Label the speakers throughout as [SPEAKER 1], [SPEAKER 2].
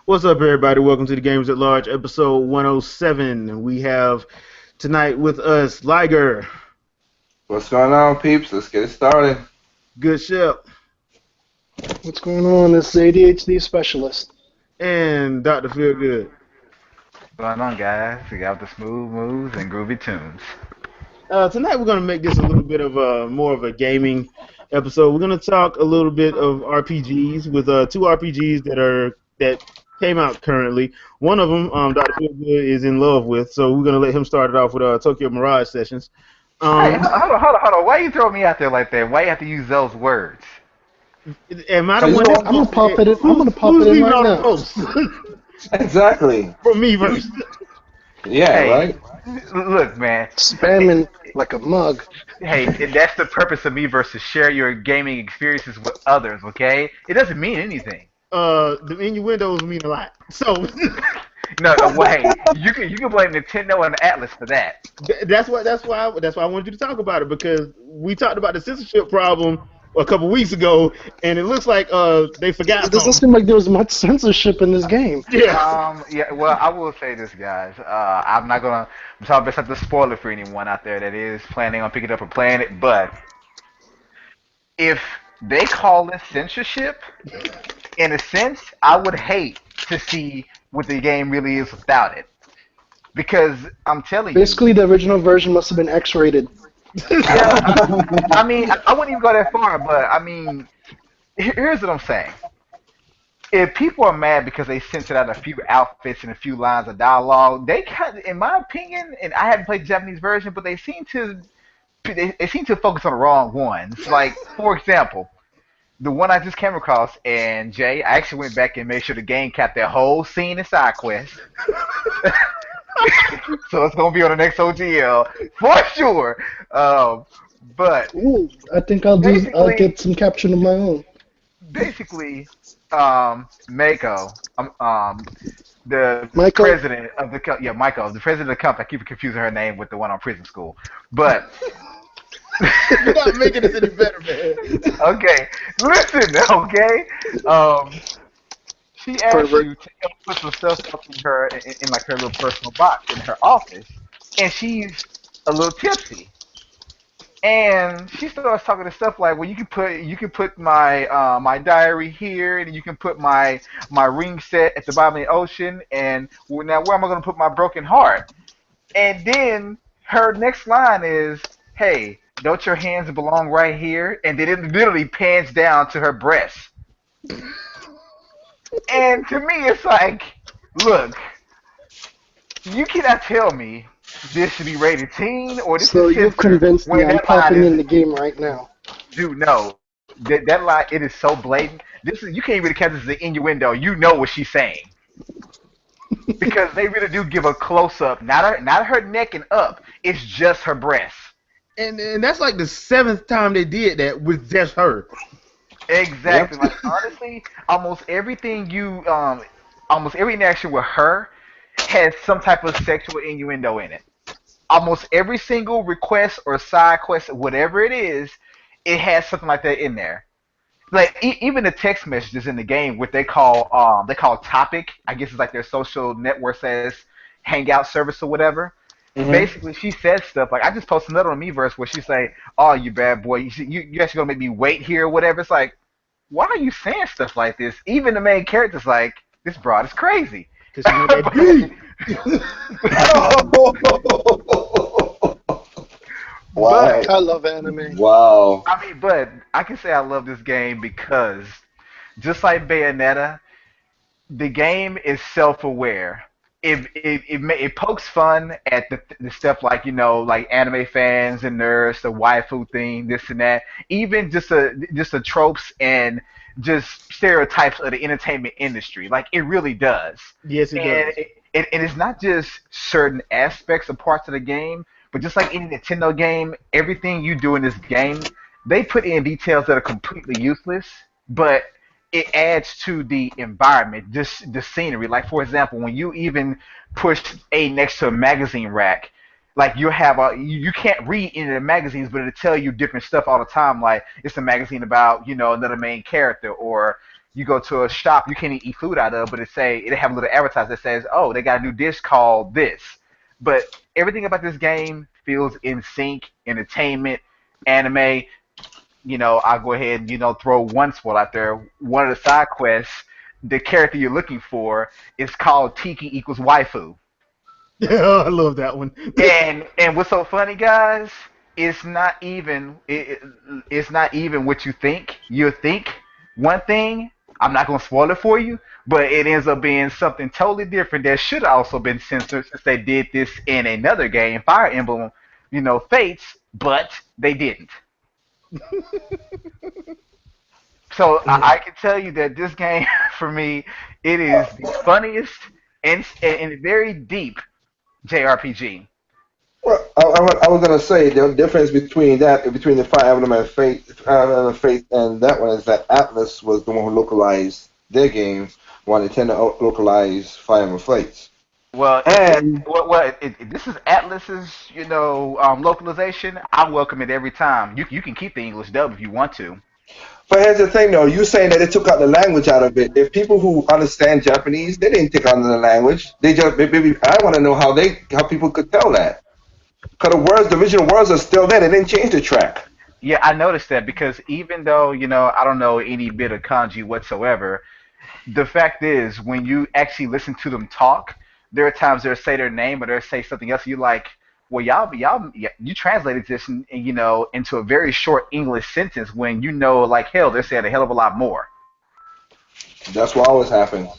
[SPEAKER 1] What's up, everybody? Welcome to the Games at Large, episode 107. We have tonight with us Liger,
[SPEAKER 2] What's going on, peeps? Let's get it started.
[SPEAKER 1] Good Shep,
[SPEAKER 3] What's going on? This is ADHD specialist.
[SPEAKER 1] and Dr. Feelgood.
[SPEAKER 4] What's going on, guys? We got the smooth moves and groovy tunes.
[SPEAKER 1] Tonight we're going to make this a little bit of more of a gaming episode. We're going to talk a little bit of RPGs with two RPGs that came out currently. One of them, Dr. Feelgood is in love with, so we're going to let him start it off with Tokyo Mirage Sessions.
[SPEAKER 4] Hey, hold on. Why you throw me out there like that? Why you have to use those words?
[SPEAKER 1] Am I the one
[SPEAKER 3] I'm gonna pop it in. I'm gonna pop
[SPEAKER 1] who's
[SPEAKER 3] it in
[SPEAKER 1] leaving
[SPEAKER 3] right
[SPEAKER 1] all the
[SPEAKER 3] now.
[SPEAKER 1] posts?
[SPEAKER 2] Exactly.
[SPEAKER 1] From me first.
[SPEAKER 2] Yeah,
[SPEAKER 4] Hey,
[SPEAKER 2] right?
[SPEAKER 4] look, man.
[SPEAKER 3] Spamming like a mug.
[SPEAKER 4] Hey, that's the purpose of me versus share your gaming experiences with others, okay? It doesn't mean anything.
[SPEAKER 1] The innuendos mean a lot. So
[SPEAKER 4] No, wait. You can blame Nintendo and Atlas for that.
[SPEAKER 1] that's why I wanted you to talk about it, because we talked about the censorship problem a couple weeks ago, and it looks like they forgot
[SPEAKER 3] It doesn't
[SPEAKER 1] something.
[SPEAKER 3] seem like there was much censorship in this game.
[SPEAKER 1] Yeah.
[SPEAKER 4] Yeah. Well, I will say this, guys. I'm not gonna. I'm sorry, best not to spoil it for anyone out there that is planning on picking it up and playing it. But if they call it censorship, in a sense, I would hate to see what the game really is without it. Because I'm telling you,
[SPEAKER 3] Basically, the original version must have been X-rated.
[SPEAKER 4] yeah. I mean, I wouldn't even go that far, but I mean, here's what I'm saying. If people are mad because they censored out a few outfits and a few lines of dialogue, they kind of, in my opinion, and I haven't played the Japanese version, but they seem to focus on the wrong ones. Like, for example, the one I just came across, and Jay, I actually went back and made sure the game capped that whole scene in side quest. So it's gonna be on the next OGL for sure. But
[SPEAKER 3] Ooh, I think I'll
[SPEAKER 4] basically,
[SPEAKER 3] get some caption of my own.
[SPEAKER 4] basically, Mako, the
[SPEAKER 3] Michael,
[SPEAKER 4] president of Miko, the president of the company. I keep confusing her name with the one on Prison School, but
[SPEAKER 1] You're not making this any better, man.
[SPEAKER 4] okay, listen, okay. Um, she asked
[SPEAKER 3] pervert.
[SPEAKER 4] you to help put some stuff up in in like her little personal box in her office, and she's a little tipsy. And she starts talking to stuff like, well, you can put my my diary here, and you can put my ring set at the bottom of the ocean, and well, now where am I going to put my broken heart? And then her next line is, hey, don't your hands belong right here? And then it literally pans down to her breasts. And to me, it's like, look, you cannot tell me this should be rated teen or this
[SPEAKER 3] So
[SPEAKER 4] is
[SPEAKER 3] you've
[SPEAKER 4] censored
[SPEAKER 3] convinced me.
[SPEAKER 4] when
[SPEAKER 3] I'm
[SPEAKER 4] that line
[SPEAKER 3] popping in
[SPEAKER 4] is,
[SPEAKER 3] the game right now.
[SPEAKER 4] dude, no. That line, it is so blatant. This is, you can't really catch this as an innuendo. You know what she's saying. Because they really do give a close up, not her neck and up. It's just her breasts.
[SPEAKER 1] And that's like the seventh time they did that with just her.
[SPEAKER 2] Yep.
[SPEAKER 4] Exactly. Like honestly, almost every interaction with her has some type of sexual innuendo in it. Almost every single request or side quest, whatever it is, it has something like that in there. Like even the text messages in the game, what they call topic. I guess it's like their social network says hangout service or whatever.
[SPEAKER 2] Hmm.
[SPEAKER 4] Basically, she says stuff like, I just posted another on Miiverse where she say, "Oh, you bad boy, you actually gonna make me wait here or whatever." It's like, why are you saying stuff like this? Even the main character's like, this broad is crazy.
[SPEAKER 1] Because she want that D.
[SPEAKER 2] Wow.
[SPEAKER 4] But
[SPEAKER 3] I love anime.
[SPEAKER 2] Wow.
[SPEAKER 4] I mean, but I can say I love this game because just like Bayonetta, the game is self-aware. It pokes fun at the stuff like like anime fans and nerds, the waifu thing, this and that. Even just the tropes and just stereotypes of the entertainment industry. Like it really does.
[SPEAKER 1] Yes, it
[SPEAKER 4] And
[SPEAKER 1] does.
[SPEAKER 4] it's not just certain aspects or parts of the game, but just like any Nintendo game, everything you do in this game, they put in details that are completely useless, but it adds to the environment, just the scenery. Like for example, when you even push A next to a magazine rack, like you can't read any of the magazines, but it'll tell you different stuff all the time. Like it's a magazine about another main character, or you go to a shop you can't eat food out of, but it have a little advertisement that says, "Oh, they got a new dish called this." But everything about this game feels in sync, entertainment, anime. I'll go ahead and throw one spot out there. One of the side quests, the character you're looking for is called Tiki equals waifu.
[SPEAKER 1] Yeah, I love that one.
[SPEAKER 4] And what's so funny, guys? It's not even what you think. You think one thing. I'm not gonna spoil it for you, but it ends up being something totally different that should have also been censored since they did this in another game, Fire Emblem, Fates, but they didn't. So I can tell you that this game, for me, it is the funniest and very deep JRPG.
[SPEAKER 2] Well, I was gonna say the difference between the Fire Emblem and Faith and that one is that Atlas was the one who localized their game, while Nintendo localized Fire Emblem Fates.
[SPEAKER 4] Well,
[SPEAKER 2] And
[SPEAKER 4] this is Atlas's, localization. I welcome it every time. You can keep the English dub if you want to.
[SPEAKER 2] but here's the thing, though. You saying that they took out the language out of it. If people who understand Japanese, they didn't take out the language. They just maybe I want to know how people could tell that. Because the original words are still there. They didn't change the track.
[SPEAKER 4] Yeah, I noticed that because even though I don't know any bit of kanji whatsoever, the fact is when you actually listen to them talk, there are times they'll say their name or they'll say something else. You're like, well, you translated this into a very short English sentence when like hell they're saying a hell of a lot more.
[SPEAKER 2] That's what always happens.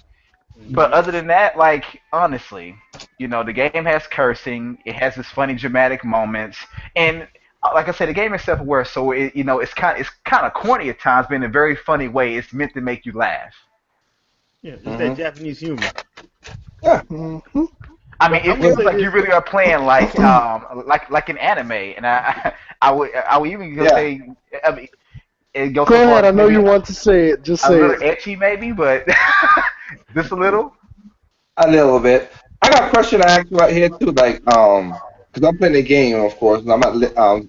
[SPEAKER 4] But other than that, like honestly, the game has cursing. It has this funny dramatic moments, and like I said, the game is self-aware, so it's kind of corny at times, but in a very funny way. It's meant to make you laugh.
[SPEAKER 1] Yeah, it's that
[SPEAKER 2] Hmm.
[SPEAKER 1] Japanese humor.
[SPEAKER 2] Yeah.
[SPEAKER 3] Mm-hmm.
[SPEAKER 4] I mean,
[SPEAKER 1] But I'm
[SPEAKER 4] it
[SPEAKER 1] gonna
[SPEAKER 4] feels
[SPEAKER 1] say
[SPEAKER 4] like
[SPEAKER 1] this.
[SPEAKER 4] you really are playing like an anime, and I would even go
[SPEAKER 2] Yeah.
[SPEAKER 4] say I mean, it goes
[SPEAKER 3] Go
[SPEAKER 4] so far
[SPEAKER 3] ahead.
[SPEAKER 4] as
[SPEAKER 3] I know
[SPEAKER 4] maybe
[SPEAKER 3] you want to say it. Just
[SPEAKER 4] a
[SPEAKER 3] say
[SPEAKER 4] little
[SPEAKER 3] it.
[SPEAKER 4] etchy, maybe, but just a little.
[SPEAKER 2] A little bit. I got a question I ask you right here too, like because I'm playing the game, of course, and I'm at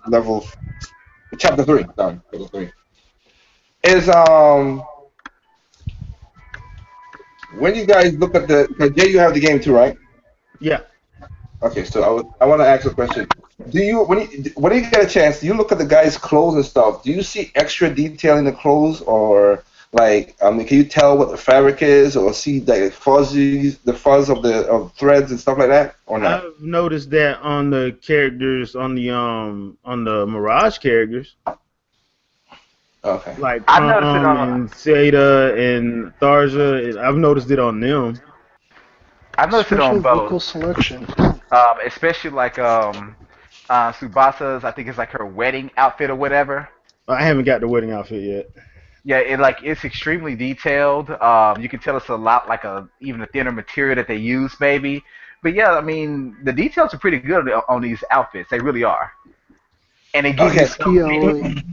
[SPEAKER 2] level chapter 3. Sorry, chapter 3. Is when you guys look at the because Jay, you have the game too, right?
[SPEAKER 1] Yeah.
[SPEAKER 2] Okay, so I want to ask a question. Do you when you get a chance, do you look at the guy's clothes and stuff? Do you see extra detail in the clothes, or like can you tell what the fabric is, or see the fuzz of the of threads and stuff like that, or not?
[SPEAKER 1] I've noticed that on the characters on the Mirage characters,
[SPEAKER 2] Okay.
[SPEAKER 1] like
[SPEAKER 4] I noticed it
[SPEAKER 1] Prom
[SPEAKER 4] on.
[SPEAKER 1] and Seda and Tharja, I've noticed it on them.
[SPEAKER 4] I noticed it on
[SPEAKER 3] Special
[SPEAKER 4] both,
[SPEAKER 3] vocal selection.
[SPEAKER 4] especially like Subasa's. I think it's like her wedding outfit or whatever.
[SPEAKER 1] I haven't got the wedding outfit yet.
[SPEAKER 4] Yeah, it's extremely detailed. You can tell it's a lot like even a thinner material that they use, maybe. But yeah, I mean the details are pretty good on these outfits. They really are, and they give you
[SPEAKER 2] Okay.
[SPEAKER 4] so many.
[SPEAKER 3] Kiaoi.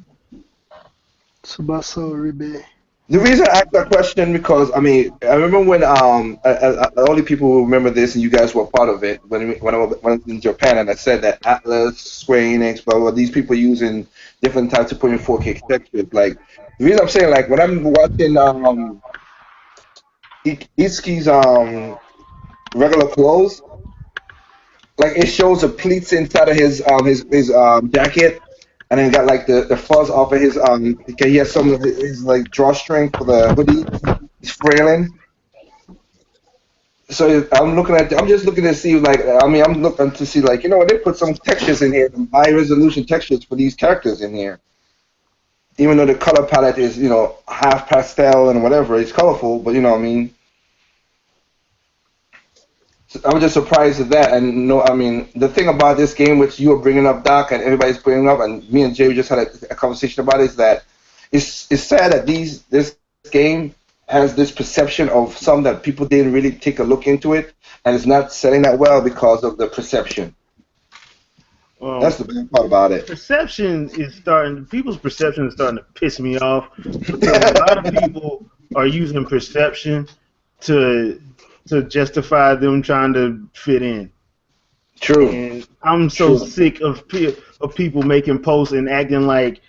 [SPEAKER 3] Tsubasa Oribe.
[SPEAKER 2] The reason I asked that question because I remember when only people who remember this and you guys were part of it when I was in Japan and I said that Atlas, Square Enix, blah blah, these people using different types of putting 4K textures. Like the reason I'm saying like when I'm watching Itsuki's regular clothes, like it shows the pleats inside of his jacket, and then got like the fuzz off of his okay, he has some of his like drawstring for the hoodie. He's frailing. So I'm just looking to see like I'm looking to see like they put some textures in here, some high resolution textures for these characters in here. Even though the color palette is half pastel and whatever, it's colorful, but I was just surprised at that. And no, the thing about this game, which you were bringing up, Doc, and everybody's bringing up, and me and Jay just had a conversation about it, is that it's sad that this game has this perception of some that people didn't really take a look into it, and it's not selling that well because of the perception.
[SPEAKER 1] Um,
[SPEAKER 2] That's the bad part about it.
[SPEAKER 1] People's perception is starting to piss me off because a lot of people are using perception to justify them trying to fit in.
[SPEAKER 2] True.
[SPEAKER 1] And I'm so
[SPEAKER 2] True.
[SPEAKER 1] sick of people making posts and acting like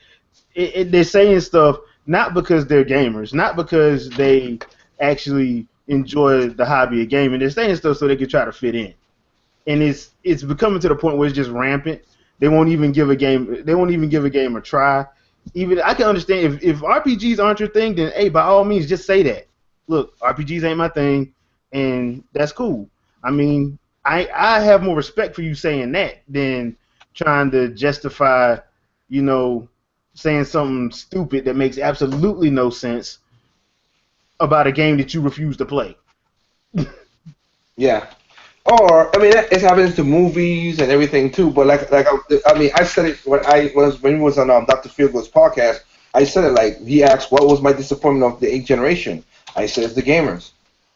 [SPEAKER 1] they're saying stuff. not because they're gamers, not because they actually enjoy the hobby of gaming. They're saying stuff so they can try to fit in, and it's becoming to the point where it's just rampant. They won't even give a game. They won't even give a game a try. Even I can understand if RPGs aren't your thing, then hey, by all means, just say that. Look, RPGs ain't my thing, and that's cool. I mean, I have more respect for you saying that than trying to justify, you know, saying something stupid that makes absolutely no sense about a game that you refuse to play.
[SPEAKER 2] Yeah. Or I mean, it happens to movies and everything too. But I mean, I said it when he was on Dr. Feelgood's podcast. I said it like he asked, "What was my disappointment of the eighth generation?" I said, "It's the gamers.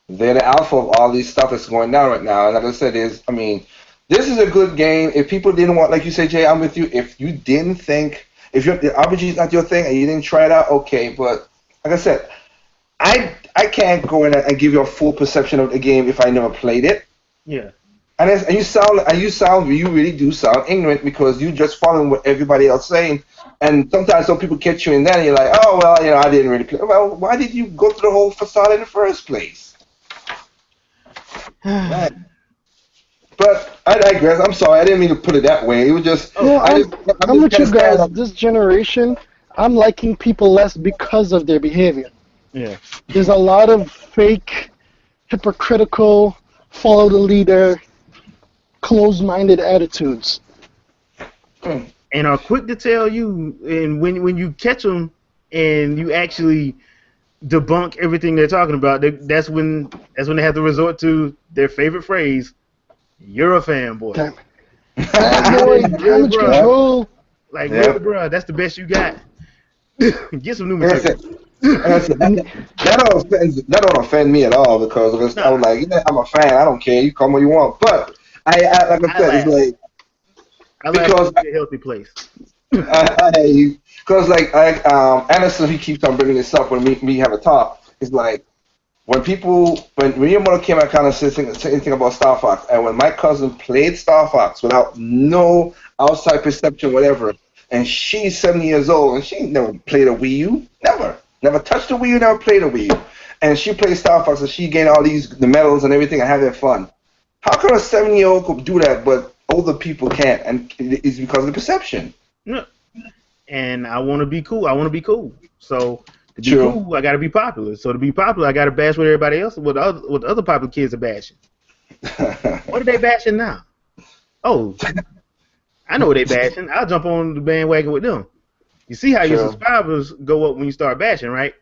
[SPEAKER 2] They're the alpha of all these stuff that's going down right now." And like I said, I mean, this is a good game. If people didn't want, like you said, Jay, I'm with you. If you didn't think, if the RPG is not your thing and you didn't try it out, okay. But like I said, I can't go in and give you a full perception of the game if I never played it.
[SPEAKER 1] Yeah.
[SPEAKER 2] And you really do sound ignorant because you just following what everybody else saying. And sometimes some people catch you in that and you're like, oh, well, I didn't really play. Well, why did you go through the whole facade in the first place? Right. But I digress. I'm sorry. I didn't mean to put it that way. It was just,
[SPEAKER 3] No, I'm
[SPEAKER 2] just
[SPEAKER 3] with
[SPEAKER 2] kind
[SPEAKER 3] you
[SPEAKER 2] of
[SPEAKER 3] guys. This generation, I'm liking people less because of their behavior.
[SPEAKER 1] Yeah.
[SPEAKER 3] There's a lot of fake, hypocritical, follow the leader, closed-minded attitudes.
[SPEAKER 1] And are quick to tell you, and when you catch them and you actually debunk everything they're talking about, that's when they have to resort to their favorite phrase: "You're a fanboy."
[SPEAKER 3] Damn. Fanboy, damage
[SPEAKER 1] bruh.
[SPEAKER 3] control.
[SPEAKER 1] Like,
[SPEAKER 2] Yeah.
[SPEAKER 1] really, bro, that's the best you got. Get some new
[SPEAKER 2] Like I
[SPEAKER 1] material.
[SPEAKER 2] said, that don't offend me at all because I was like, yeah, I'm a fan. I don't care. You come when you want. But like I
[SPEAKER 1] I
[SPEAKER 2] said, it's
[SPEAKER 1] laugh.
[SPEAKER 2] like
[SPEAKER 1] I laugh
[SPEAKER 2] because
[SPEAKER 1] from a healthy place.
[SPEAKER 2] because Anderson he keeps on bringing this up when we have a talk. It's like when your mother came out kind of said anything about Star Fox, and when my cousin played Star Fox without no outside perception, whatever, and she's 7 years old and she never played a Wii U, never touched a Wii U, never played a Wii U, and she played Star Fox and she gained all the medals and everything and having fun. How come a 7-year-old could do that, but older people can't? And it's because of the perception.
[SPEAKER 1] No. And I want to be cool. So to be
[SPEAKER 2] True.
[SPEAKER 1] cool, I got to be popular. So to be popular, I got to bash what everybody else, what the other popular kids are bashing. What are they bashing now? Oh, I know what they bashing. I'll jump on the bandwagon with them. You see how your
[SPEAKER 2] True.
[SPEAKER 1] subscribers go up when you start bashing, right?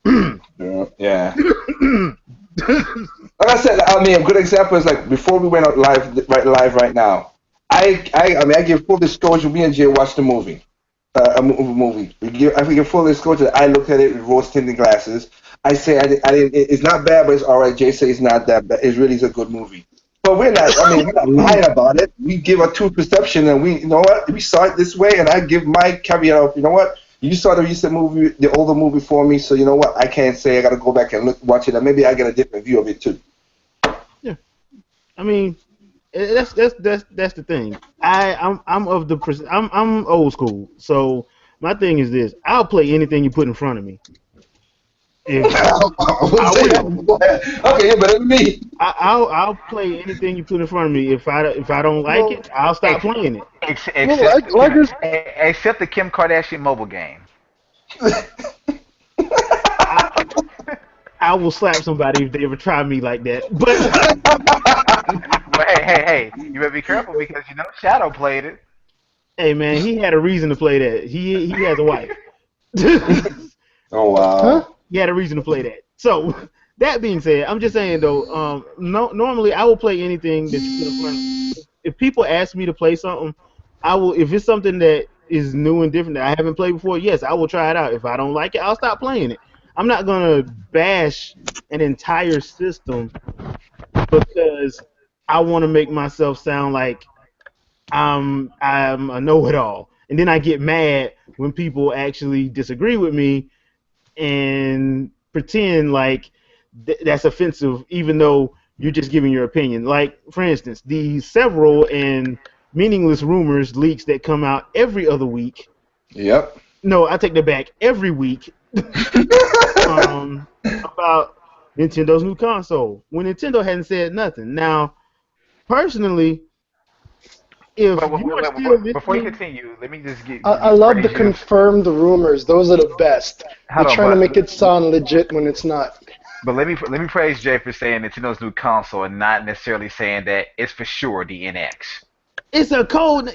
[SPEAKER 2] Yeah. Like I said, I mean, a good example is like before we went out live right now. I give full disclosure. Me and Jay watched the movie, a movie. I give full disclosure. I looked at it with rose tinted glasses. I say I didn't. It's not bad, but it's all right. Jay says it's not that bad. It really is a good movie. But we're not. I mean, we're not lying about it. We give a true perception, and you know what? We saw it this way, and I give my caveat of, you know what? You saw the recent movie, the older movie for me, so you know what? I can't say. I got to go back and watch it, and maybe I get a different view of it too.
[SPEAKER 1] Yeah. I mean, that's the thing. I'm old school. So my thing is this: I'll play anything you put in front of me. If
[SPEAKER 2] Okay, you're better than me.
[SPEAKER 1] I'll play anything you put in front of me. If I don't like it, I'll stop playing it.
[SPEAKER 4] Except the Kim Kardashian mobile game.
[SPEAKER 1] I will slap somebody if they ever try me like that. But
[SPEAKER 4] Well, hey, you better be careful because Shadow played it.
[SPEAKER 1] hey, man, he had a reason to play that. He has a wife.
[SPEAKER 2] Oh wow.
[SPEAKER 3] Huh?
[SPEAKER 1] He had a reason to play that. So that being said, I'm just saying though, normally I will play anything that you put in front of me. If people ask me to play something, I will. If it's something that is new and different that I haven't played before, yes, I will try it out. If I don't like it, I'll stop playing it. I'm not gonna bash an entire system because I want to make myself sound like I'm a know-it-all, and then I get mad when people actually disagree with me and pretend like that's offensive, even though you're just giving your opinion. Like, for instance, the several and meaningless rumors, leaks that come out every other week.
[SPEAKER 2] Yep.
[SPEAKER 1] No, I take that back. Every week um, about Nintendo's new console when Nintendo hadn't said nothing. Now, personally, if
[SPEAKER 4] But
[SPEAKER 1] you are still
[SPEAKER 4] before you
[SPEAKER 1] listening,
[SPEAKER 4] continue, let me just
[SPEAKER 3] I love the
[SPEAKER 4] praise you.
[SPEAKER 3] confirmed rumors. Those are the best. They're
[SPEAKER 4] Hold on,
[SPEAKER 3] trying to make it sound legit when it's not.
[SPEAKER 4] but let me praise Jay for saying Nintendo's new console and not necessarily saying that it's for sure the NX.
[SPEAKER 1] it's a code.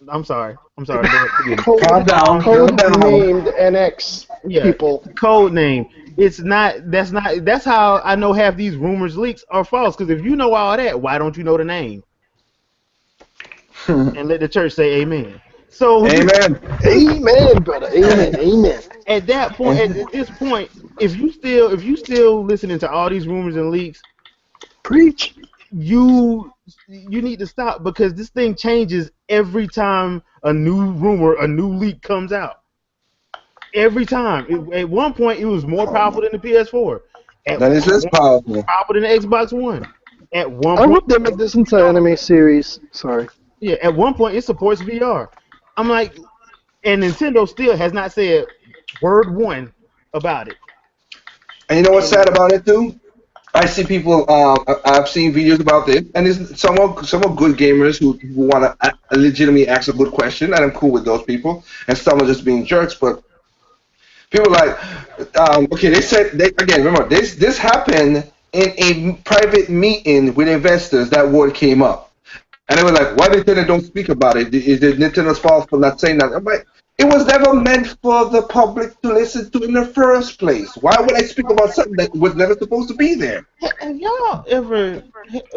[SPEAKER 1] I'm sorry. I'm sorry. Lord, forgive me.
[SPEAKER 2] Calm
[SPEAKER 3] Code
[SPEAKER 2] down, calm
[SPEAKER 3] code
[SPEAKER 2] down.
[SPEAKER 3] named NX
[SPEAKER 1] Yeah,
[SPEAKER 3] people.
[SPEAKER 1] code name. It's not. That's not. That's how I know half these rumors leaks are false. Because if you know all that, why don't you know the name and let the church say Amen? So
[SPEAKER 2] Amen.
[SPEAKER 3] Amen, brother. Amen. Amen.
[SPEAKER 1] at that point, at this point, if you still listening to all these rumors and leaks,
[SPEAKER 3] Preach.
[SPEAKER 1] you need to stop because this thing changes every time a new rumor, a new leak comes out. Every time. At one point, it was more powerful than the PS4. At
[SPEAKER 2] That is this
[SPEAKER 1] one
[SPEAKER 2] powerful.
[SPEAKER 1] powerful than the Xbox One. At one
[SPEAKER 3] I
[SPEAKER 1] point,
[SPEAKER 3] hope they make this into an anime series. Sorry.
[SPEAKER 1] yeah, at one point it supports VR. I'm like, and Nintendo still has not said word one about it.
[SPEAKER 2] And you know what's sad
[SPEAKER 1] And
[SPEAKER 2] about it too? I see people. I've seen videos about this, and it's some are good gamers who want to legitimately ask a good question, and I'm cool with those people. And some are just being jerks. But people like, okay, they said they again. Remember, this happened in a private meeting with investors. That word came up, and they were like, "Why Nintendo don't speak about it? Is it Nintendo's fault for not saying that?" I'm like, it was never meant for the public to listen to in the first place. Why would I speak about something that was never supposed to be there?
[SPEAKER 1] have y'all ever,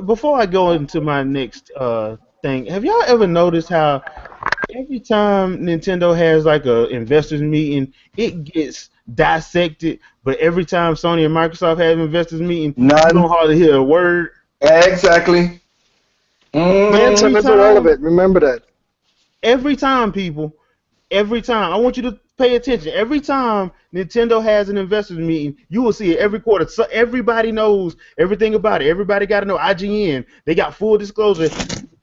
[SPEAKER 1] before I go into my next thing, have y'all ever noticed how every time Nintendo has like a investors meeting, it gets dissected, but every time Sony and Microsoft have investors meeting, you don't
[SPEAKER 2] None.
[SPEAKER 1] hardly hear a word.
[SPEAKER 2] Exactly.
[SPEAKER 3] Vance, I
[SPEAKER 1] Every
[SPEAKER 3] remember all of
[SPEAKER 1] time,
[SPEAKER 3] it. Remember that.
[SPEAKER 1] every time, people, every time. I want you to pay attention. Every time Nintendo has an investors meeting, you will see it every quarter. So everybody knows everything about it. Everybody got to know IGN. They got full disclosure,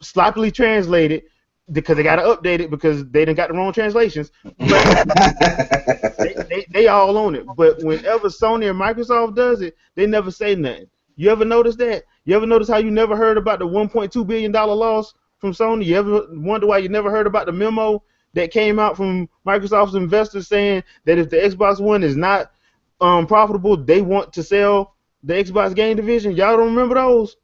[SPEAKER 1] sloppily translated because they got to update it because they done got the wrong translations. But they all own it. But whenever Sony and Microsoft does it, they never say nothing. You ever notice that? You ever notice how you never heard about the $1.2 billion loss from Sony? You ever wonder why you never heard about the memo that came out from Microsoft's investors saying that if the Xbox One is not profitable, they want to sell the Xbox game division? Y'all don't remember those?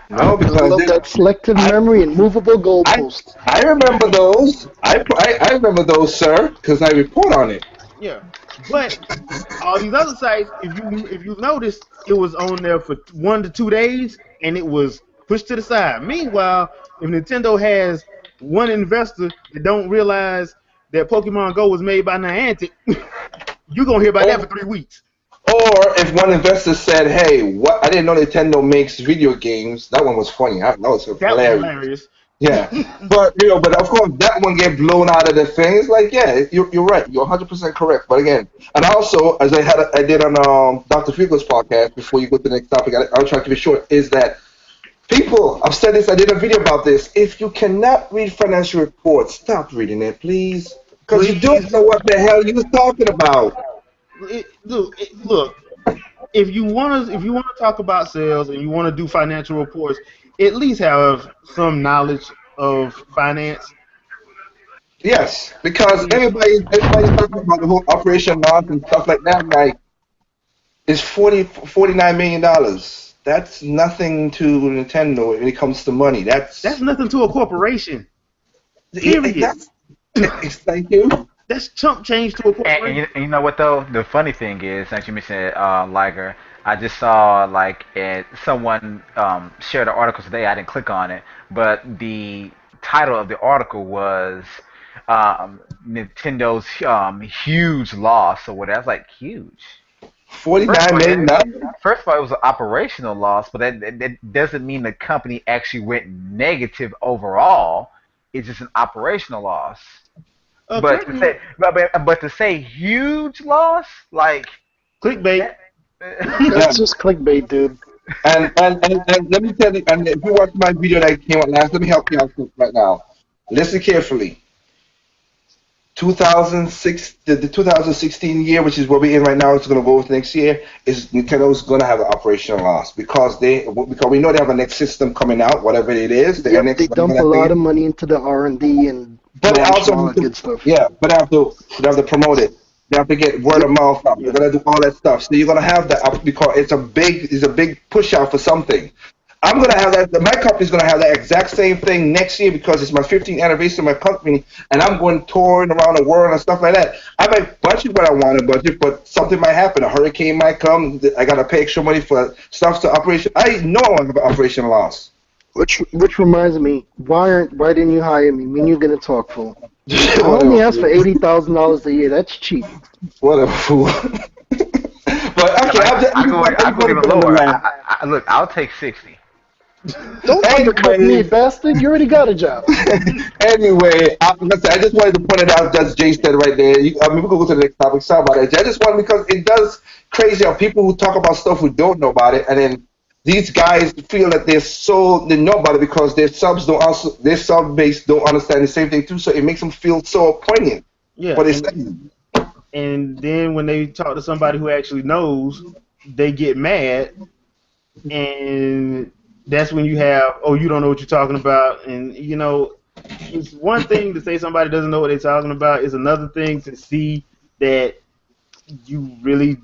[SPEAKER 2] No,
[SPEAKER 3] I
[SPEAKER 2] because
[SPEAKER 3] love that selective
[SPEAKER 2] I,
[SPEAKER 3] memory and movable
[SPEAKER 2] I
[SPEAKER 3] goalpost.
[SPEAKER 2] I remember those. I remember those, sir, because I report on it.
[SPEAKER 1] Yeah. But all these other sites, if you notice, it was on there for 1 to 2 days, and it was pushed to the side. Meanwhile, if Nintendo has one investor that don't realize that Pokemon Go was made by Niantic, you're gonna hear about that for
[SPEAKER 2] Or
[SPEAKER 1] 3 weeks.
[SPEAKER 2] or if one investor said, "Hey, what? I didn't know Nintendo makes video games." That one was funny. That was
[SPEAKER 1] That was
[SPEAKER 2] hilarious.
[SPEAKER 1] hilarious.
[SPEAKER 2] Yeah, but but of course that one get blown out of the thing. It's like, yeah, you're right. You're 100% correct. But again, and also as I did on Dr. Fiegel's podcast before you go to the next topic, I'll try to keep it short. Is that people? I've said this. I did a video about this. If you cannot read financial reports, stop reading it, please, because you don't
[SPEAKER 1] Please,
[SPEAKER 2] know what the hell you're talking about.
[SPEAKER 1] look. If you wanna talk about sales and you wanna do financial reports, at least have some knowledge of finance.
[SPEAKER 2] Yes,
[SPEAKER 1] At
[SPEAKER 2] because
[SPEAKER 1] least
[SPEAKER 2] everybody's talking about the whole operation loss and stuff like that. Like, it's 49 million dollars. That's nothing to Nintendo when it comes to money.
[SPEAKER 1] that's nothing to a corporation. Period.
[SPEAKER 2] That's thank you.
[SPEAKER 1] That's chump change to a corporation.
[SPEAKER 4] And you know what though? The funny thing is, like you mentioned, Liger, I just saw like someone shared an article today. I didn't click on it, but the title of the article was Nintendo's huge loss or whatever. I was like, huge.
[SPEAKER 2] Forty
[SPEAKER 4] First of
[SPEAKER 2] nine
[SPEAKER 4] all,
[SPEAKER 2] million dollars.
[SPEAKER 4] first of all, it was an operational loss, but that doesn't mean the company actually went negative overall. It's just an operational loss. But
[SPEAKER 1] Correct
[SPEAKER 4] to
[SPEAKER 1] me.
[SPEAKER 4] say, but to say huge loss, like
[SPEAKER 1] Clickbait.
[SPEAKER 4] that.
[SPEAKER 2] Yeah,
[SPEAKER 3] That's just clickbait, dude.
[SPEAKER 2] and let me tell you. And if you watch my video that came out last, let me help you out right now. Listen carefully. 2006, the 2016 year, which is where we're in right now, it's going to go with next year, is Nintendo's going to have an operational loss because we know they have a next system coming out, whatever it is, the
[SPEAKER 3] Yep,
[SPEAKER 2] NX,
[SPEAKER 3] they
[SPEAKER 2] whatever
[SPEAKER 3] dump a
[SPEAKER 2] that thing
[SPEAKER 3] lot
[SPEAKER 2] is.
[SPEAKER 3] of money into the R&D and
[SPEAKER 2] But it
[SPEAKER 3] launch and
[SPEAKER 2] also,
[SPEAKER 3] all that good stuff.
[SPEAKER 2] yeah, but they have to promote it. They have to get word of
[SPEAKER 3] Yep.
[SPEAKER 2] mouth out. They're
[SPEAKER 1] Yeah.
[SPEAKER 2] gonna do all that stuff. So you're gonna have that because it's a big push out for something. I'm gonna have that. My company's gonna have that exact same thing next year because it's my 15th anniversary of my company, and I'm going touring around the world and stuff like that. I might budget what I want to budget, but something might happen. A hurricane might come. I gotta pay extra money for stuff to operation. I know I have an operation loss.
[SPEAKER 3] Which reminds me, why didn't you hire me? Me and you're gonna talk, fool. I only
[SPEAKER 2] Whatever,
[SPEAKER 3] asked for
[SPEAKER 2] fool.
[SPEAKER 3] $80,000 a year. That's cheap.
[SPEAKER 2] Whatever, fool. But
[SPEAKER 4] Hell,
[SPEAKER 2] okay, I just
[SPEAKER 4] I go
[SPEAKER 2] want to
[SPEAKER 4] even
[SPEAKER 2] put on the
[SPEAKER 4] lower.
[SPEAKER 2] line.
[SPEAKER 4] Look, I'll take 60.
[SPEAKER 3] Don't undercut me,
[SPEAKER 2] Anyway,
[SPEAKER 3] bastard. You already got a job.
[SPEAKER 2] anyway, I just wanted to point it out. That's Jay said right there. We can go to the next topic. Sorry about that. I just wanted because it does crazy how people who talk about stuff who don't know about it, and then these guys feel that they know about it because their sub base don't understand the same thing too. So it makes them feel so poignant.
[SPEAKER 1] Yeah.
[SPEAKER 2] What they say.
[SPEAKER 1] And then when they talk to somebody who actually knows, they get mad, and that's when you have, oh, you don't know what you're talking about, and it's one thing to say somebody doesn't know what they're talking about. It's another thing to see that you really,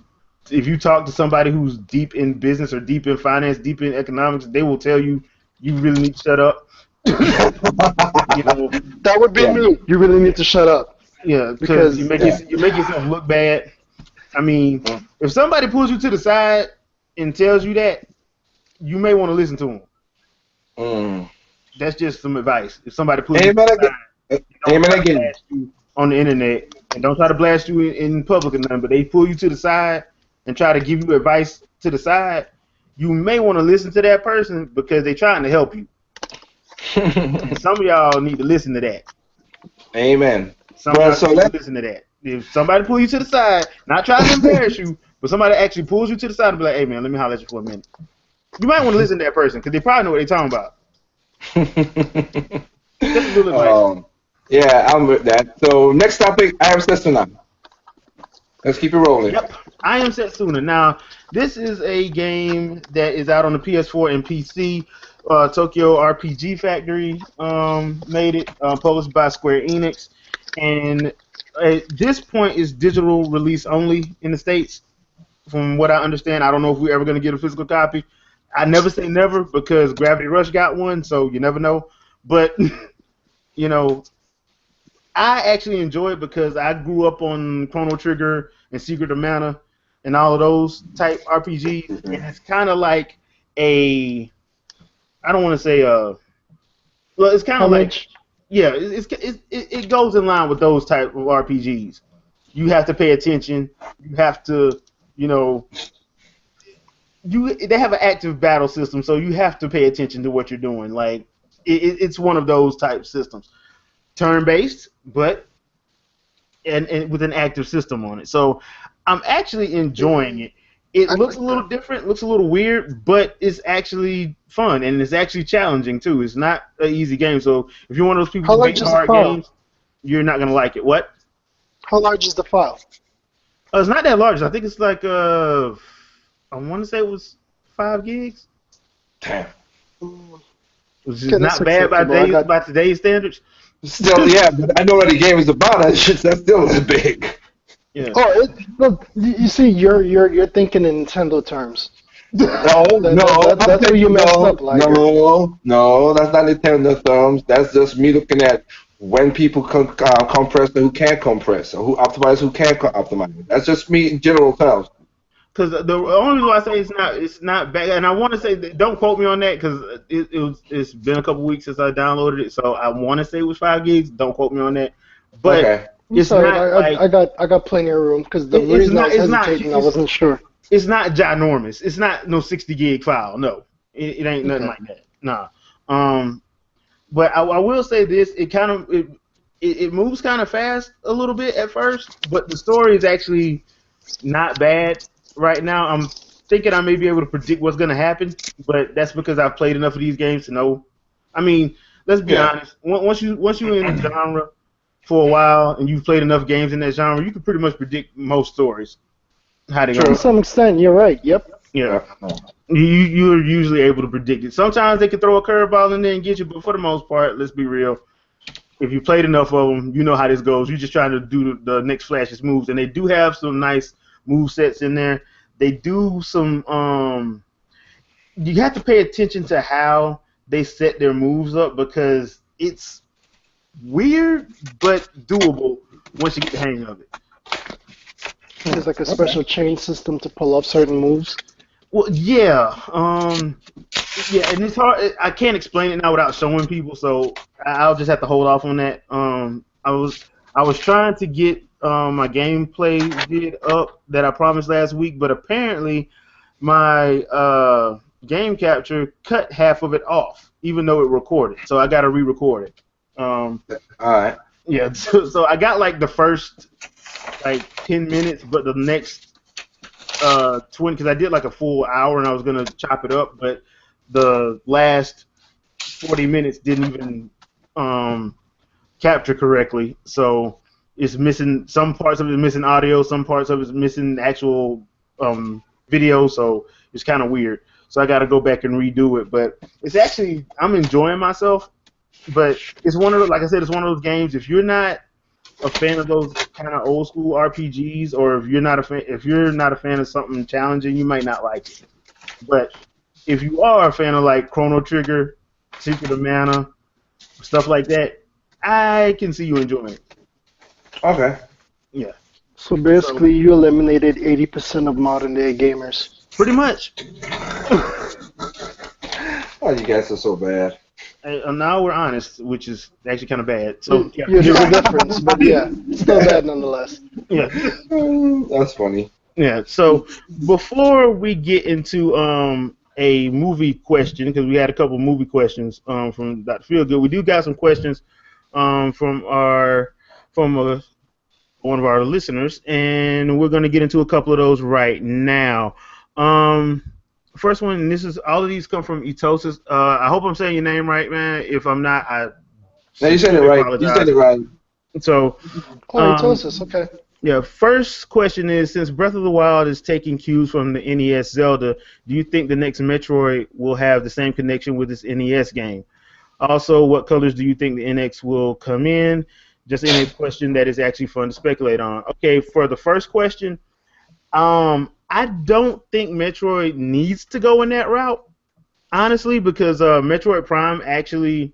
[SPEAKER 1] if you talk to somebody who's deep in business or deep in finance, deep in economics, they will tell you you really need to shut up. you know,
[SPEAKER 3] That would be
[SPEAKER 2] Yeah.
[SPEAKER 3] me. You really need to shut up
[SPEAKER 1] yeah, because you
[SPEAKER 3] because
[SPEAKER 1] make
[SPEAKER 2] Yeah.
[SPEAKER 1] you make yourself look bad. I mean, if somebody pulls you to the side and tells you that, you may want to listen to them.
[SPEAKER 2] Mm.
[SPEAKER 1] That's just some advice. If somebody pulls you to
[SPEAKER 2] Amen
[SPEAKER 1] the
[SPEAKER 2] again.
[SPEAKER 1] side, don't
[SPEAKER 2] Amen
[SPEAKER 1] try to
[SPEAKER 2] again.
[SPEAKER 1] blast you on the internet, and don't try to blast you in public or nothing. But they pull you to the side and try to give you advice to the side. You may want to listen to that person because they're trying to help you. And some of y'all need to listen to that.
[SPEAKER 2] Amen.
[SPEAKER 1] Some of
[SPEAKER 2] Well,
[SPEAKER 1] y'all
[SPEAKER 2] so
[SPEAKER 1] need to
[SPEAKER 2] let
[SPEAKER 1] listen to that. If somebody pull you to the side, not trying to embarrass you, but somebody actually pulls you to the side and be like, "Hey man, let me holler at you for a minute." You might want to listen to that person because they probably know what they're talking about. Just a little advice.
[SPEAKER 2] yeah, I'm with that. So next topic, I have Setsuna. Let's keep it rolling.
[SPEAKER 1] Yep, I am Setsuna. Now, this is a game that is out on the PS4 and PC. Tokyo RPG Factory made it, published by Square Enix, and at this point, it's digital release only in the States. From what I understand, I don't know if we're ever going to get a physical copy. I never say never because Gravity Rush got one, so you never know. But you know, I actually enjoy it because I grew up on Chrono Trigger and Secret of Mana and all of those type RPGs, and it's kind of like a, I don't want to say well, it's kind of like,
[SPEAKER 3] homage.
[SPEAKER 1] yeah, it goes in line with those type of RPGs. You have to pay attention. You have to, you know, they have an active battle system, so you have to pay attention to what you're doing. Like it's one of those type systems, turn based, but and with an active system on it. So I'm actually enjoying it. It
[SPEAKER 3] I
[SPEAKER 1] looks
[SPEAKER 3] like
[SPEAKER 1] a little
[SPEAKER 3] that.
[SPEAKER 1] different, looks a little weird, but it's actually fun and it's actually challenging too. It's not an easy game. So if you're one of those people
[SPEAKER 3] How
[SPEAKER 1] who hate
[SPEAKER 3] large is the
[SPEAKER 1] hard
[SPEAKER 3] file?
[SPEAKER 1] games, you're not gonna like it. What?
[SPEAKER 3] How large is the file?
[SPEAKER 1] It's not that large. I think it's like I want to say it was 5 gigs,
[SPEAKER 2] Damn.
[SPEAKER 1] which
[SPEAKER 3] Okay,
[SPEAKER 1] is
[SPEAKER 3] that's
[SPEAKER 1] not bad
[SPEAKER 3] acceptable. I got.
[SPEAKER 1] by today's standards.
[SPEAKER 2] Still, yeah, but I know what the game is about. That shit, that still is big.
[SPEAKER 1] Yeah.
[SPEAKER 3] Look, you see, you're thinking in Nintendo terms.
[SPEAKER 2] No,
[SPEAKER 3] That,
[SPEAKER 2] no,
[SPEAKER 3] that, that
[SPEAKER 2] I'm
[SPEAKER 3] that's where you
[SPEAKER 2] thinking,
[SPEAKER 3] messed
[SPEAKER 2] no,
[SPEAKER 3] up, Liger.
[SPEAKER 2] no, that's not Nintendo thumbs. That's just me looking at when people compress and who can't compress, or who optimize, who can't optimize. That's just me in general terms.
[SPEAKER 1] Because the only reason why I say it's not bad, and I want to say that, don't quote me on that because it's been a couple weeks since I downloaded it, so I want to say it was 5 gigs. Don't quote me on that, but
[SPEAKER 2] Okay.
[SPEAKER 3] It's
[SPEAKER 1] it's
[SPEAKER 3] alright.
[SPEAKER 1] not like
[SPEAKER 3] I got plenty of room because the
[SPEAKER 1] it's
[SPEAKER 3] reason I
[SPEAKER 1] not
[SPEAKER 3] was hesitating, I wasn't sure.
[SPEAKER 1] it's not ginormous. It's not no 60 gig file. No, it ain't nothing
[SPEAKER 3] Okay.
[SPEAKER 1] like that. Nah. But I will say this: it moves kind of fast a little bit at first, but the story is actually not bad right now. I'm thinking I may be able to predict what's going to happen, but that's because I've played enough of these games to know. I mean, let's be
[SPEAKER 2] Yeah.
[SPEAKER 1] honest. Once you in the genre, for a while and you've played enough games in that genre, you can pretty much predict most stories how they're
[SPEAKER 3] To
[SPEAKER 1] gonna go.
[SPEAKER 3] some extent, you're right. Yep.
[SPEAKER 1] Yeah, you're usually able to predict it. Sometimes they can throw a curveball in there and get you, but for the most part, let's be real. If you played enough of them, you know how this goes. You're just trying to do the next flashiest moves, and they do have some nice move sets in there. They do some. You have to pay attention to how they set their moves up because it's weird but doable once you get the hang of it.
[SPEAKER 3] There's like a special chain system to pull up certain moves.
[SPEAKER 1] Well, yeah, yeah, and it's hard. I can't explain it now without showing people, so I'll just have to hold off on that. I was trying to get my gameplay vid up that I promised last week, but apparently my game capture cut half of it off, even though it recorded. So I got to re-record it.
[SPEAKER 2] All right.
[SPEAKER 1] Yeah, so I got like the first like 10 minutes, but the next 20, because I did like a full hour and I was gonna chop it up, but the last 40 minutes didn't even capture correctly, so it's missing some parts of it, missing audio, some parts of it's missing actual video, so it's kind of weird. So I got to go back and redo it, but it's actually I'm enjoying myself, but it's one of the, like I said, it's one of those games. If you're not a fan of those kind of old school RPGs, or if you're not a fan of something challenging, you might not like it. But if you are a fan of like Chrono Trigger, Secret of Mana, stuff like that, I can see you enjoying it.
[SPEAKER 2] Okay.
[SPEAKER 1] Yeah.
[SPEAKER 3] So basically, you eliminated 80% of modern day gamers.
[SPEAKER 1] Pretty much.
[SPEAKER 2] Oh, you guys are so bad.
[SPEAKER 1] Now we're honest, which is actually kind of bad. So yeah,
[SPEAKER 3] There's a difference, but yeah, still bad nonetheless.
[SPEAKER 1] yeah,
[SPEAKER 2] That's funny.
[SPEAKER 1] yeah. So before we get into a movie question, because we had a couple movie questions from Dr. Feelgood, we do got some questions from one of our listeners, and we're going to get into a couple of those right now. First one, and this is all of these come from Etosis. I hope I'm saying your name right, man. If I'm not,
[SPEAKER 2] No, you said it right.
[SPEAKER 1] apologize.
[SPEAKER 2] You said it right.
[SPEAKER 1] So,
[SPEAKER 3] Chloritosis, okay.
[SPEAKER 1] yeah. First question is: since Breath of the Wild is taking cues from the NES Zelda, do you think the next Metroid will have the same connection with this NES game? Also, what colors do you think the NX will come in? Just any question that is actually fun to speculate on. Okay, for the first question, I don't think Metroid needs to go in that route, honestly, because Metroid Prime actually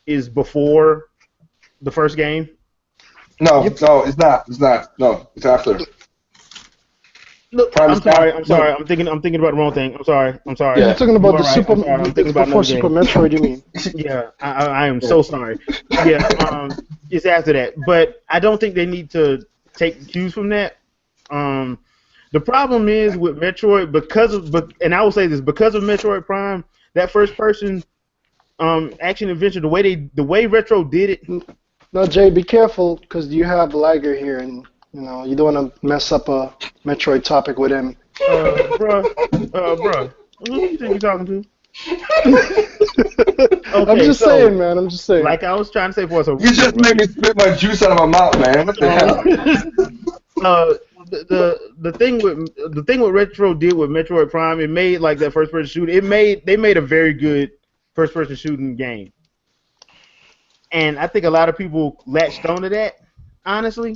[SPEAKER 1] is before the first game.
[SPEAKER 2] No, no, it's not. It's not. No, it's after.
[SPEAKER 1] Look,
[SPEAKER 2] Prime
[SPEAKER 1] I'm
[SPEAKER 2] is
[SPEAKER 1] sorry.
[SPEAKER 2] not-
[SPEAKER 1] I'm sorry. I'm thinking about the wrong thing. I'm sorry.
[SPEAKER 2] Yeah.
[SPEAKER 3] You're talking about
[SPEAKER 1] You
[SPEAKER 3] the
[SPEAKER 1] are right.
[SPEAKER 3] Super,
[SPEAKER 1] I'm sorry. I'm thinking about
[SPEAKER 3] before
[SPEAKER 1] another
[SPEAKER 3] Super
[SPEAKER 1] game.
[SPEAKER 3] Metroid, you mean?
[SPEAKER 1] Yeah, I am so sorry. Yeah, it's after that, but I don't think they need to take cues from that. The problem is with Metroid and I will say this, because of Metroid Prime, that first person action adventure, the way Retro did it.
[SPEAKER 3] Now, Jay, be careful, because you have Liger here, and you don't want to mess up a Metroid topic with him.
[SPEAKER 1] Bruh, who do you think you're talking to?
[SPEAKER 3] I'm just saying, man. I'm just saying.
[SPEAKER 1] Like I was trying to say for us.
[SPEAKER 2] You just made me spit my juice out of my mouth, man. What the hell?
[SPEAKER 1] The thing with Retro did with Metroid Prime, it made like that first person shooting. They made a very good first person shooting game, and I think a lot of people latched onto that, honestly.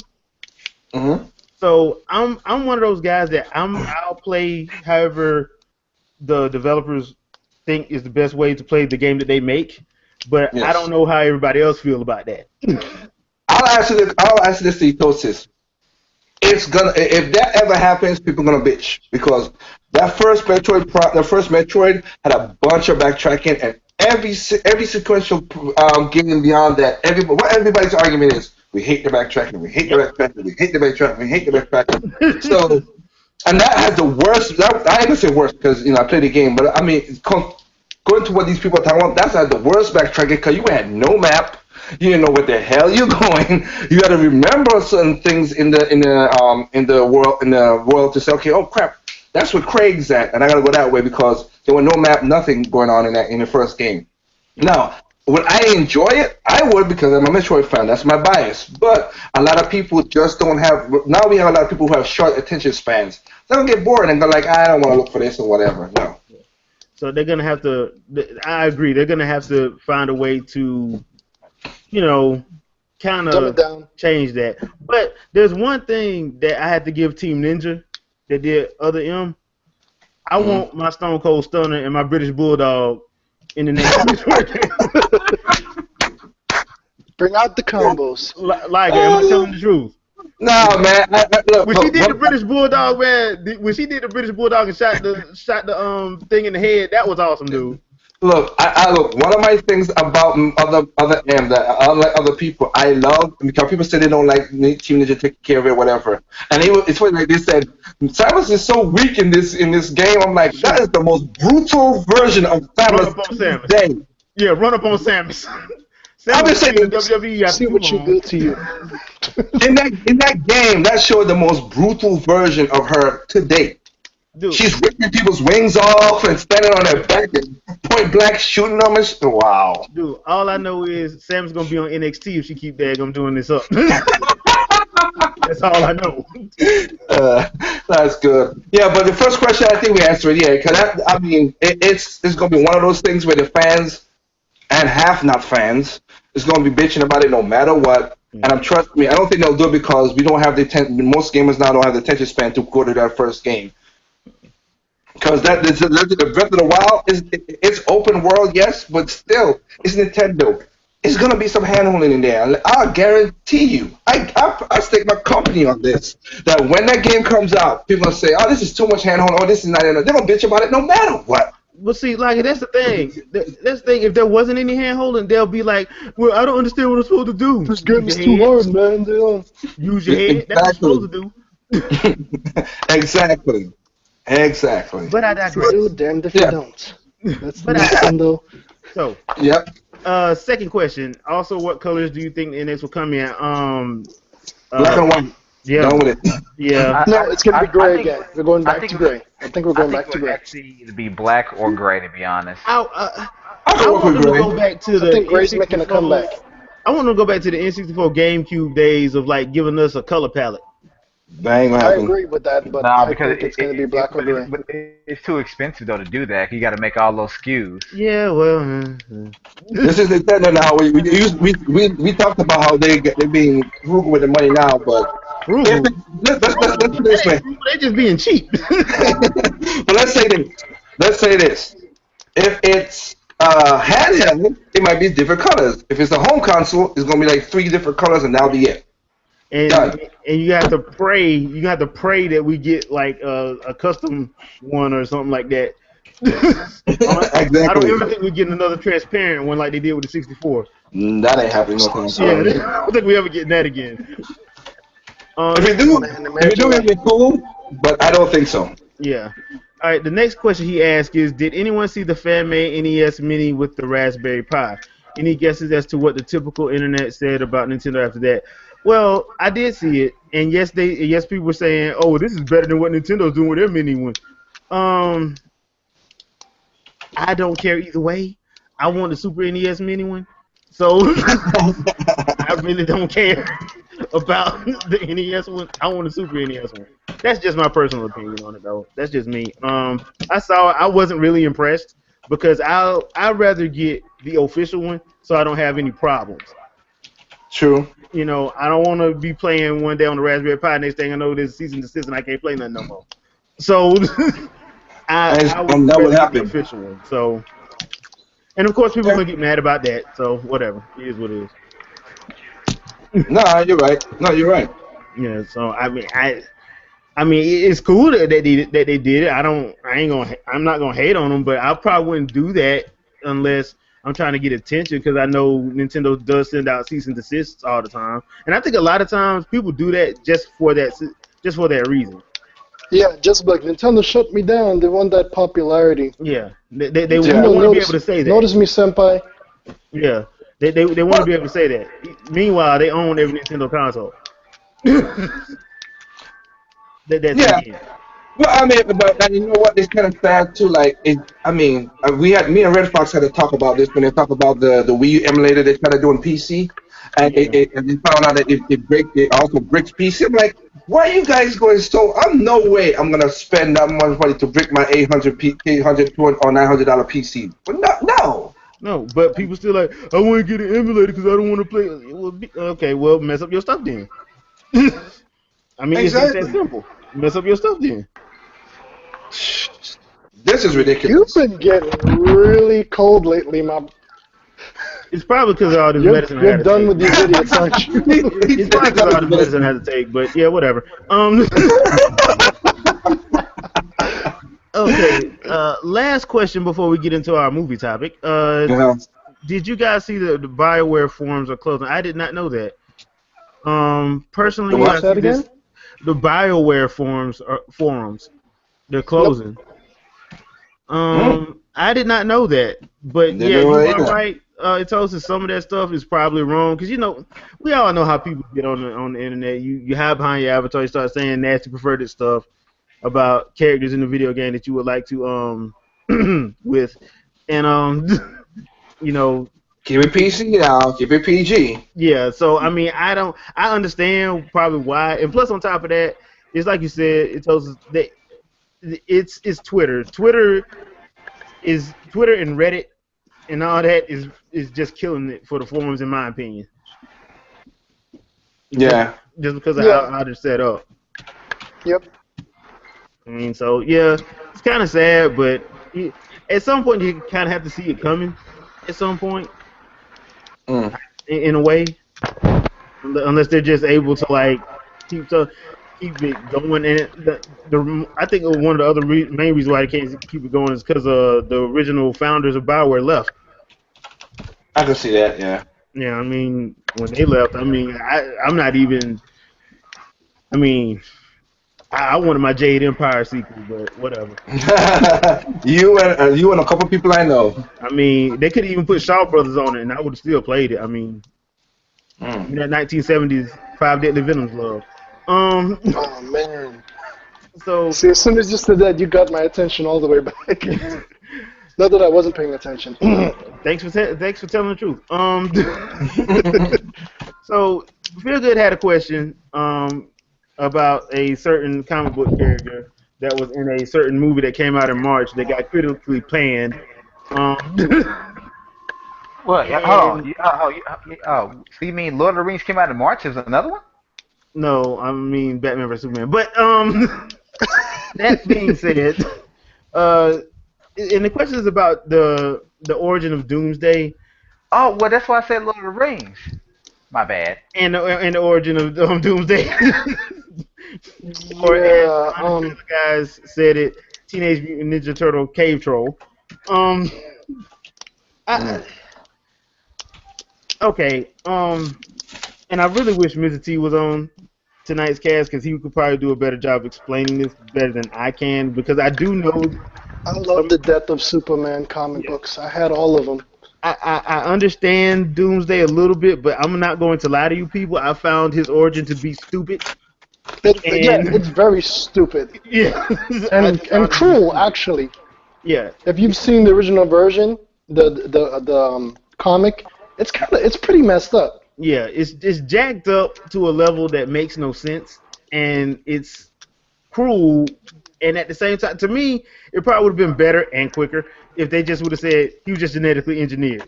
[SPEAKER 2] Mm-hmm.
[SPEAKER 1] So I'm one of those guys that I'll play however the developers think is the best way to play the game that they make, but
[SPEAKER 2] Yes.
[SPEAKER 1] I don't know how everybody else feel about that.
[SPEAKER 2] I'll answer this to Etosis. It's gonna, if that ever happens, people are gonna bitch because that first Metroid had a bunch of backtracking, and every sequential game beyond that, what everybody's argument is, we hate the backtracking, we hate the backtracking, we hate the backtracking, we hate the backtracking. So, and that has the worst. I ain't gonna say worst because I played the game, but I mean, going to what these people are talking about, that's had the worst backtracking because you had no map. You didn't know what the hell you're going. You got to remember certain things in the world to say, okay, oh crap, that's where Craig's at, and I got to go that way because there was no map, nothing going on in the first game. Now, Would I enjoy it? I would because I'm a Metroid fan. That's my bias. But a lot of people just don't have. Now we have a lot of people who have short attention spans. They don't get bored and go like, I don't want to look for this or whatever. No.
[SPEAKER 1] So they're gonna have to. I agree. They're gonna have to find a way to, you know, kind
[SPEAKER 3] Dumb it
[SPEAKER 1] of
[SPEAKER 3] down.
[SPEAKER 1] change that. But there's one thing that I had to give Team Ninja that did other M. I
[SPEAKER 2] Mhm.
[SPEAKER 1] want my Stone Cold Stunner and my British Bulldog in the next Metroid game.
[SPEAKER 3] Bring out the combos.
[SPEAKER 1] Like, am I telling the truth?
[SPEAKER 2] No, man. Look,
[SPEAKER 1] When she
[SPEAKER 2] look,
[SPEAKER 1] did the
[SPEAKER 2] look,
[SPEAKER 1] British Bulldog, man, when she did the British Bulldog and shot the thing in the head, that was awesome, dude.
[SPEAKER 2] look, I look. One of my things about other M that unlike other people, I love because people say they don't like Team Ninja taking care of it, whatever. And it's funny like they said, Samus is so weak in this game. I'm like, that is the most brutal version of
[SPEAKER 1] Run
[SPEAKER 2] Samus
[SPEAKER 1] up on
[SPEAKER 2] to
[SPEAKER 1] Samus.
[SPEAKER 2] this day.
[SPEAKER 1] Yeah, run up on Samus.
[SPEAKER 2] I'm
[SPEAKER 1] Samus
[SPEAKER 2] just saying,
[SPEAKER 1] in WWE after
[SPEAKER 3] See
[SPEAKER 1] too
[SPEAKER 3] what she
[SPEAKER 1] long.
[SPEAKER 3] do to you.
[SPEAKER 2] in that game, that showed the most brutal version of her to date.
[SPEAKER 1] Dude,
[SPEAKER 2] She's ripping people's wings off and standing on their back and point blank shooting them. Wow.
[SPEAKER 1] dude, all I know is Sam's gonna be on NXT if she keep daggum doing this up. That's all I know.
[SPEAKER 2] Uh, that's good. Yeah, but the first question I think we answered, yeah, because I mean, it's going to be one of those things where the fans and half not fans is going to be bitching about it no matter what. And I'm trust me, I don't think they'll do it because we don't have most gamers now don't have the attention span to go to that first game. Because the Breath of the Wild it's open world, yes, but still, it's Nintendo. It's gonna be some handholding in there. I guarantee you. I stake my company on this. That when that game comes out, people gonna say, "Oh, this is too much handholding. Oh, this is not enough." They're gonna bitch about it no matter what.
[SPEAKER 1] Well, see, like that's the thing. That's the thing. If there wasn't any hand holding, they'll be like, "Well, I don't understand what I'm supposed to do."
[SPEAKER 3] This game is
[SPEAKER 1] Use
[SPEAKER 3] too
[SPEAKER 1] your head.
[SPEAKER 3] hard, man. They don't.
[SPEAKER 1] Use your head. That's what you're supposed to
[SPEAKER 2] Exactly.
[SPEAKER 1] do.
[SPEAKER 2] Exactly. Exactly.
[SPEAKER 1] But I
[SPEAKER 3] If you
[SPEAKER 1] digress.
[SPEAKER 3] do, damned if you
[SPEAKER 2] Yeah.
[SPEAKER 3] don't. That's
[SPEAKER 1] But I,
[SPEAKER 3] Nintendo.
[SPEAKER 1] so,
[SPEAKER 2] Yep.
[SPEAKER 1] second question. Also, what colors do you think the NX will come in?
[SPEAKER 2] Black and white.
[SPEAKER 1] Yeah,
[SPEAKER 2] Done with it.
[SPEAKER 1] yeah.
[SPEAKER 3] No, it's gonna be gray
[SPEAKER 4] think-
[SPEAKER 3] again. We're going
[SPEAKER 4] I
[SPEAKER 3] back
[SPEAKER 4] think
[SPEAKER 3] to
[SPEAKER 4] it would-
[SPEAKER 3] gray. I think we're
[SPEAKER 4] I
[SPEAKER 3] going
[SPEAKER 4] think
[SPEAKER 3] back
[SPEAKER 4] it
[SPEAKER 3] to
[SPEAKER 4] would
[SPEAKER 3] gray.
[SPEAKER 4] actually either be black or gray, to be honest.
[SPEAKER 1] I
[SPEAKER 2] I can work
[SPEAKER 1] want
[SPEAKER 2] with
[SPEAKER 1] them to
[SPEAKER 2] gray.
[SPEAKER 1] go back to the
[SPEAKER 3] I think gray's making a
[SPEAKER 1] N64.
[SPEAKER 3] comeback.
[SPEAKER 1] I want them to go back to the N64 GameCube days of like giving us a color palette.
[SPEAKER 2] That ain't gonna
[SPEAKER 3] I
[SPEAKER 2] happen.
[SPEAKER 3] agree with that, but
[SPEAKER 4] Nah,
[SPEAKER 3] I
[SPEAKER 4] because
[SPEAKER 3] think it's gonna be black or gray.
[SPEAKER 4] but it's too expensive though to do that. You got to make all those SKUs.
[SPEAKER 1] Yeah, well,
[SPEAKER 2] This is Nintendo now. We talked about how they're being frugal with the money now, but if
[SPEAKER 1] Frugal.
[SPEAKER 2] it, let's put it this way.
[SPEAKER 1] They just being cheap.
[SPEAKER 2] But let's say this. Let's say this. If it's handheld, it might be different colors. If it's a home console, it's gonna be like 3 different colors, and that'll be it.
[SPEAKER 1] and
[SPEAKER 2] Done.
[SPEAKER 1] and you have to pray. You have to pray that we get like a custom one or something like that. I don't
[SPEAKER 2] Exactly.
[SPEAKER 1] ever think we're getting another transparent one like they did with the 64.
[SPEAKER 2] That ain't happening no time soon.
[SPEAKER 1] Yeah, I don't think we ever getting that again.
[SPEAKER 2] If you do, it'd be cool, but I don't think so.
[SPEAKER 1] Yeah. All right. The next question he asked is: did anyone see the fan-made NES Mini with the Raspberry Pi? Any guesses as to what the typical internet said about Nintendo after that? Well, I did see it, and yes, people were saying, "Oh, this is better than what Nintendo's doing with their mini one." I don't care either way. I want the Super NES Mini one, so I really don't care about the NES one. I want the Super NES one. That's just my personal opinion on it, though. That's just me. I saw it. I wasn't really impressed because I'd rather get the official one so I don't have any problems.
[SPEAKER 2] True.
[SPEAKER 1] You know, I don't want to be playing one day on the Raspberry Pi. Next thing I know, there's cease and desist, and I can't play nothing no more. So I would
[SPEAKER 2] that
[SPEAKER 1] rather
[SPEAKER 2] would
[SPEAKER 1] get the
[SPEAKER 2] happen.
[SPEAKER 1] official one. So, and of course, people are gonna get mad about that. So whatever, it is what it is.
[SPEAKER 2] No, you're right. No, you're right.
[SPEAKER 1] Yeah. So I mean, it's cool that they did it. I'm not gonna hate on them, but I probably wouldn't do that unless I'm trying to get attention because I know Nintendo does send out cease and desists all the time, and I think a lot of times people do that just for that reason.
[SPEAKER 3] Yeah, just like Nintendo shut me down. They want that popularity.
[SPEAKER 1] Yeah, they
[SPEAKER 2] Yeah.
[SPEAKER 1] want to be able to say that.
[SPEAKER 3] Notice me, senpai.
[SPEAKER 1] Yeah, they want to be able to say that. Meanwhile, they own every Nintendo console. That's
[SPEAKER 2] Yeah.
[SPEAKER 1] the end.
[SPEAKER 2] Well, I mean, but and you know what? It's kind of sad too. Like, I mean, we had me and Red Fox had to talk about this when they talk about the Wii U emulator they tried to do on PC, and
[SPEAKER 1] Yeah.
[SPEAKER 2] and they found out that it also breaks PC. I'm like, why are you guys going so? I'm no way I'm gonna spend that much money to brick my 800, 200 or $900 PC. But no, no.
[SPEAKER 1] No, but people still like, I want to get an emulator because I don't want to play. Well, okay, well, mess up your stuff then. I mean, it's that
[SPEAKER 2] Exactly.
[SPEAKER 1] simple. Mess up your stuff then.
[SPEAKER 2] This
[SPEAKER 1] I
[SPEAKER 2] is
[SPEAKER 1] mean,
[SPEAKER 3] You've
[SPEAKER 2] ridiculous.
[SPEAKER 3] been getting really cold lately, my.
[SPEAKER 1] it's probably because of all this
[SPEAKER 3] You're
[SPEAKER 1] medicine I
[SPEAKER 3] you're
[SPEAKER 1] had to
[SPEAKER 3] done
[SPEAKER 1] take.
[SPEAKER 3] with these idiots, aren't you?
[SPEAKER 1] It's probably because of all this medicine I had to take. But yeah, whatever. Okay. Last question before we get into our movie topic.
[SPEAKER 2] Yeah.
[SPEAKER 1] Did you guys see the Bioware forums are closing? I did not know that.
[SPEAKER 2] The
[SPEAKER 1] Personally,
[SPEAKER 3] What's
[SPEAKER 1] I
[SPEAKER 2] what?
[SPEAKER 1] see
[SPEAKER 3] that again?
[SPEAKER 1] this. The Bioware forums, they're
[SPEAKER 3] Nope.
[SPEAKER 1] closing.
[SPEAKER 2] Mm,
[SPEAKER 1] I did not know that, but
[SPEAKER 2] didn't
[SPEAKER 1] yeah,
[SPEAKER 2] know
[SPEAKER 1] you
[SPEAKER 2] that
[SPEAKER 1] are
[SPEAKER 2] either.
[SPEAKER 1] right. It tells us some of that stuff is probably wrong because we all know how people get on the internet. You hide behind your avatar, you start saying nasty perverted stuff about characters in the video game that you would like to with, and you know
[SPEAKER 2] Keep it PC now. Keep it PG.
[SPEAKER 1] yeah. So I mean, I understand probably why, and plus on top of that, it's like you said, it tells us that it's Twitter. Twitter and Reddit and all that is just killing it for the forums, in my opinion. Just
[SPEAKER 2] Yeah.
[SPEAKER 1] just because of
[SPEAKER 3] Yeah.
[SPEAKER 1] how they're set up.
[SPEAKER 3] Yep.
[SPEAKER 1] I mean, so yeah, it's kind of sad, but at some point you kind of have to see it coming. At some point,
[SPEAKER 2] Mm.
[SPEAKER 1] in a way, unless they're just able to like keep to keep it going. And I think one of the other main reasons why they can't keep it going is because the original founders of Bioware left.
[SPEAKER 2] I can see that. Yeah.
[SPEAKER 1] Yeah, I mean, when they left, I mean, I'm not even. I mean, I wanted my Jade Empire sequel, but whatever.
[SPEAKER 2] You and a couple people I know.
[SPEAKER 1] I mean, they could even put Shaw Brothers on it, and I would have still played it. I mean, give me
[SPEAKER 2] Mm.
[SPEAKER 1] that 1970s Five Deadly Venoms love. Um,
[SPEAKER 3] Oh man.
[SPEAKER 1] so
[SPEAKER 3] See, as soon as you said that, you got my attention all the way back. Not that I wasn't paying attention.
[SPEAKER 1] thanks for telling the truth. So Feel Good had a question about a certain comic book character that was in a certain movie that came out in March that got critically panned. Um,
[SPEAKER 4] What? Hold on.
[SPEAKER 1] and
[SPEAKER 4] So you mean Lord of the Rings came out in March? Is another one?
[SPEAKER 1] no, I mean Batman vs Superman. But that being said, uh, and the question is about the origin of Doomsday
[SPEAKER 4] Oh, well, that's why I said Lord of the Rings. My bad.
[SPEAKER 1] and the origin of Doomsday. Or as
[SPEAKER 3] Yeah.
[SPEAKER 1] Honest Trailer Guys said it, Teenage Mutant Ninja Turtle Cave Troll. Um, I,
[SPEAKER 2] Mm.
[SPEAKER 1] okay. And I really wish Mr. T was on tonight's cast because he could probably do a better job explaining this better than I can because I do know
[SPEAKER 3] I love
[SPEAKER 1] some.
[SPEAKER 3] the Death of Superman comic
[SPEAKER 1] Yeah,
[SPEAKER 3] books. I had all of them.
[SPEAKER 1] I understand Doomsday a little bit, but I'm not going to lie to you people. I found his origin to be stupid,
[SPEAKER 3] Yeah,
[SPEAKER 1] and
[SPEAKER 3] it's very stupid
[SPEAKER 1] yeah, I
[SPEAKER 3] and
[SPEAKER 1] just found it to be
[SPEAKER 3] cruel,
[SPEAKER 1] stupid.
[SPEAKER 3] actually.
[SPEAKER 1] Yeah,
[SPEAKER 3] If you've seen the original version, the comic, it's pretty messed up.
[SPEAKER 1] yeah, it's jacked up to a level that makes no sense, and it's cruel. And at the same time, to me, it probably would have been better and quicker if they just would have said he was just genetically engineered.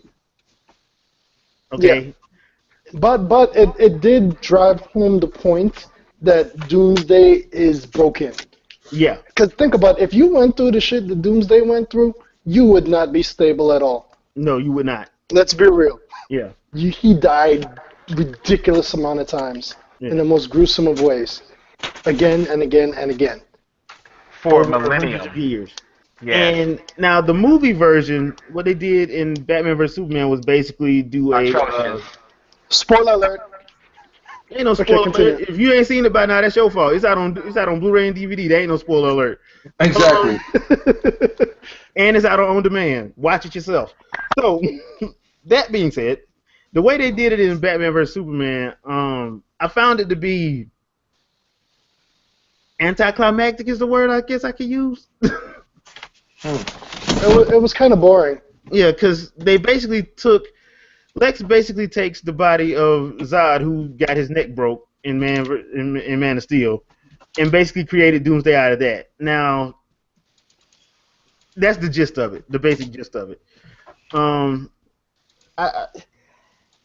[SPEAKER 3] Yeah,
[SPEAKER 1] Okay.
[SPEAKER 3] but it did drive home the point that Doomsday is broken.
[SPEAKER 1] Yeah.
[SPEAKER 3] Because think about it, if you went through the shit that Doomsday went through, you would not be stable at all.
[SPEAKER 1] No, you would not.
[SPEAKER 3] Let's be real.
[SPEAKER 1] Yeah.
[SPEAKER 3] He died ridiculous amount of times in
[SPEAKER 1] Yeah.
[SPEAKER 3] the most gruesome of ways, again and again and again.
[SPEAKER 4] For
[SPEAKER 1] Over hundreds of
[SPEAKER 4] Millennium.
[SPEAKER 1] years.
[SPEAKER 4] Yes.
[SPEAKER 1] And now the movie version, what they did in Batman vs Superman was basically do a
[SPEAKER 4] Atrocious.
[SPEAKER 3] Spoiler alert.
[SPEAKER 1] ain't no
[SPEAKER 3] Okay,
[SPEAKER 1] spoiler alert.
[SPEAKER 3] continue.
[SPEAKER 1] If you ain't seen it by now, that's your fault. It's out on Blu-ray and DVD. There ain't no spoiler alert.
[SPEAKER 2] Exactly.
[SPEAKER 1] And it's out on demand. Watch it yourself. So that being said, the way they did it in Batman vs Superman, I found it to be Anticlimactic is the word I guess I could use.
[SPEAKER 3] It was kind of boring.
[SPEAKER 1] Yeah, because they basically took Lex basically takes the body of Zod, who got his neck broke in Man of Steel, and basically created Doomsday out of that. Now, that's the gist of it, the basic gist of it. Um, I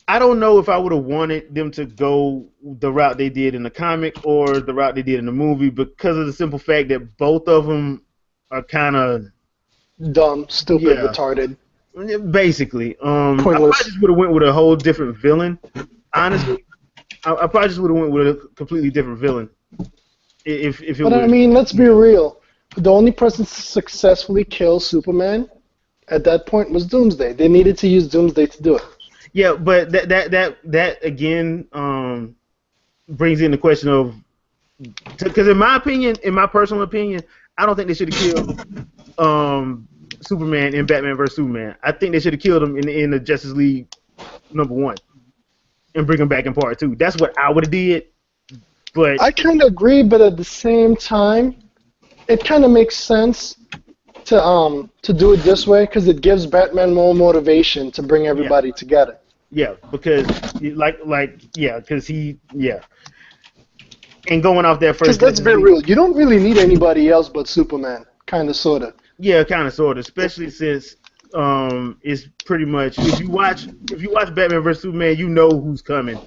[SPEAKER 1] I don't know if I would have wanted them to go the route they did in the comic or the route they did in the movie because of the simple fact that both of them are kind of
[SPEAKER 3] Dumb, stupid,
[SPEAKER 1] yeah,
[SPEAKER 3] retarded,
[SPEAKER 1] basically. I probably
[SPEAKER 3] pointless.
[SPEAKER 1] just would have went with a whole different villain. Honestly, I probably just would have went with a completely different villain if it
[SPEAKER 3] But I
[SPEAKER 1] would.
[SPEAKER 3] mean, let's be
[SPEAKER 1] Yeah,
[SPEAKER 3] real. The only person to successfully kill Superman at that point was Doomsday. They needed to use Doomsday to do it.
[SPEAKER 1] yeah, but that again brings in the question of because in my opinion, in my personal opinion, I don't think they should have killed Superman in Batman vs Superman. I think they should have killed him in the Justice League #1 and bring him back in part 2. That's what I would have did. But
[SPEAKER 3] I kind of agree, but at the same time, it kind of makes sense to do it this way because it gives Batman more motivation to bring
[SPEAKER 1] yeah,
[SPEAKER 3] everybody together.
[SPEAKER 1] yeah, because yeah, because yeah, and going off that
[SPEAKER 3] Because
[SPEAKER 1] first
[SPEAKER 3] let's
[SPEAKER 1] Justice
[SPEAKER 3] be
[SPEAKER 1] League,
[SPEAKER 3] real, you don't really need anybody else but Superman, kind of, sorta.
[SPEAKER 1] yeah, kind of sort of, especially since it's pretty much if you watch Batman vs Superman, you know who's coming,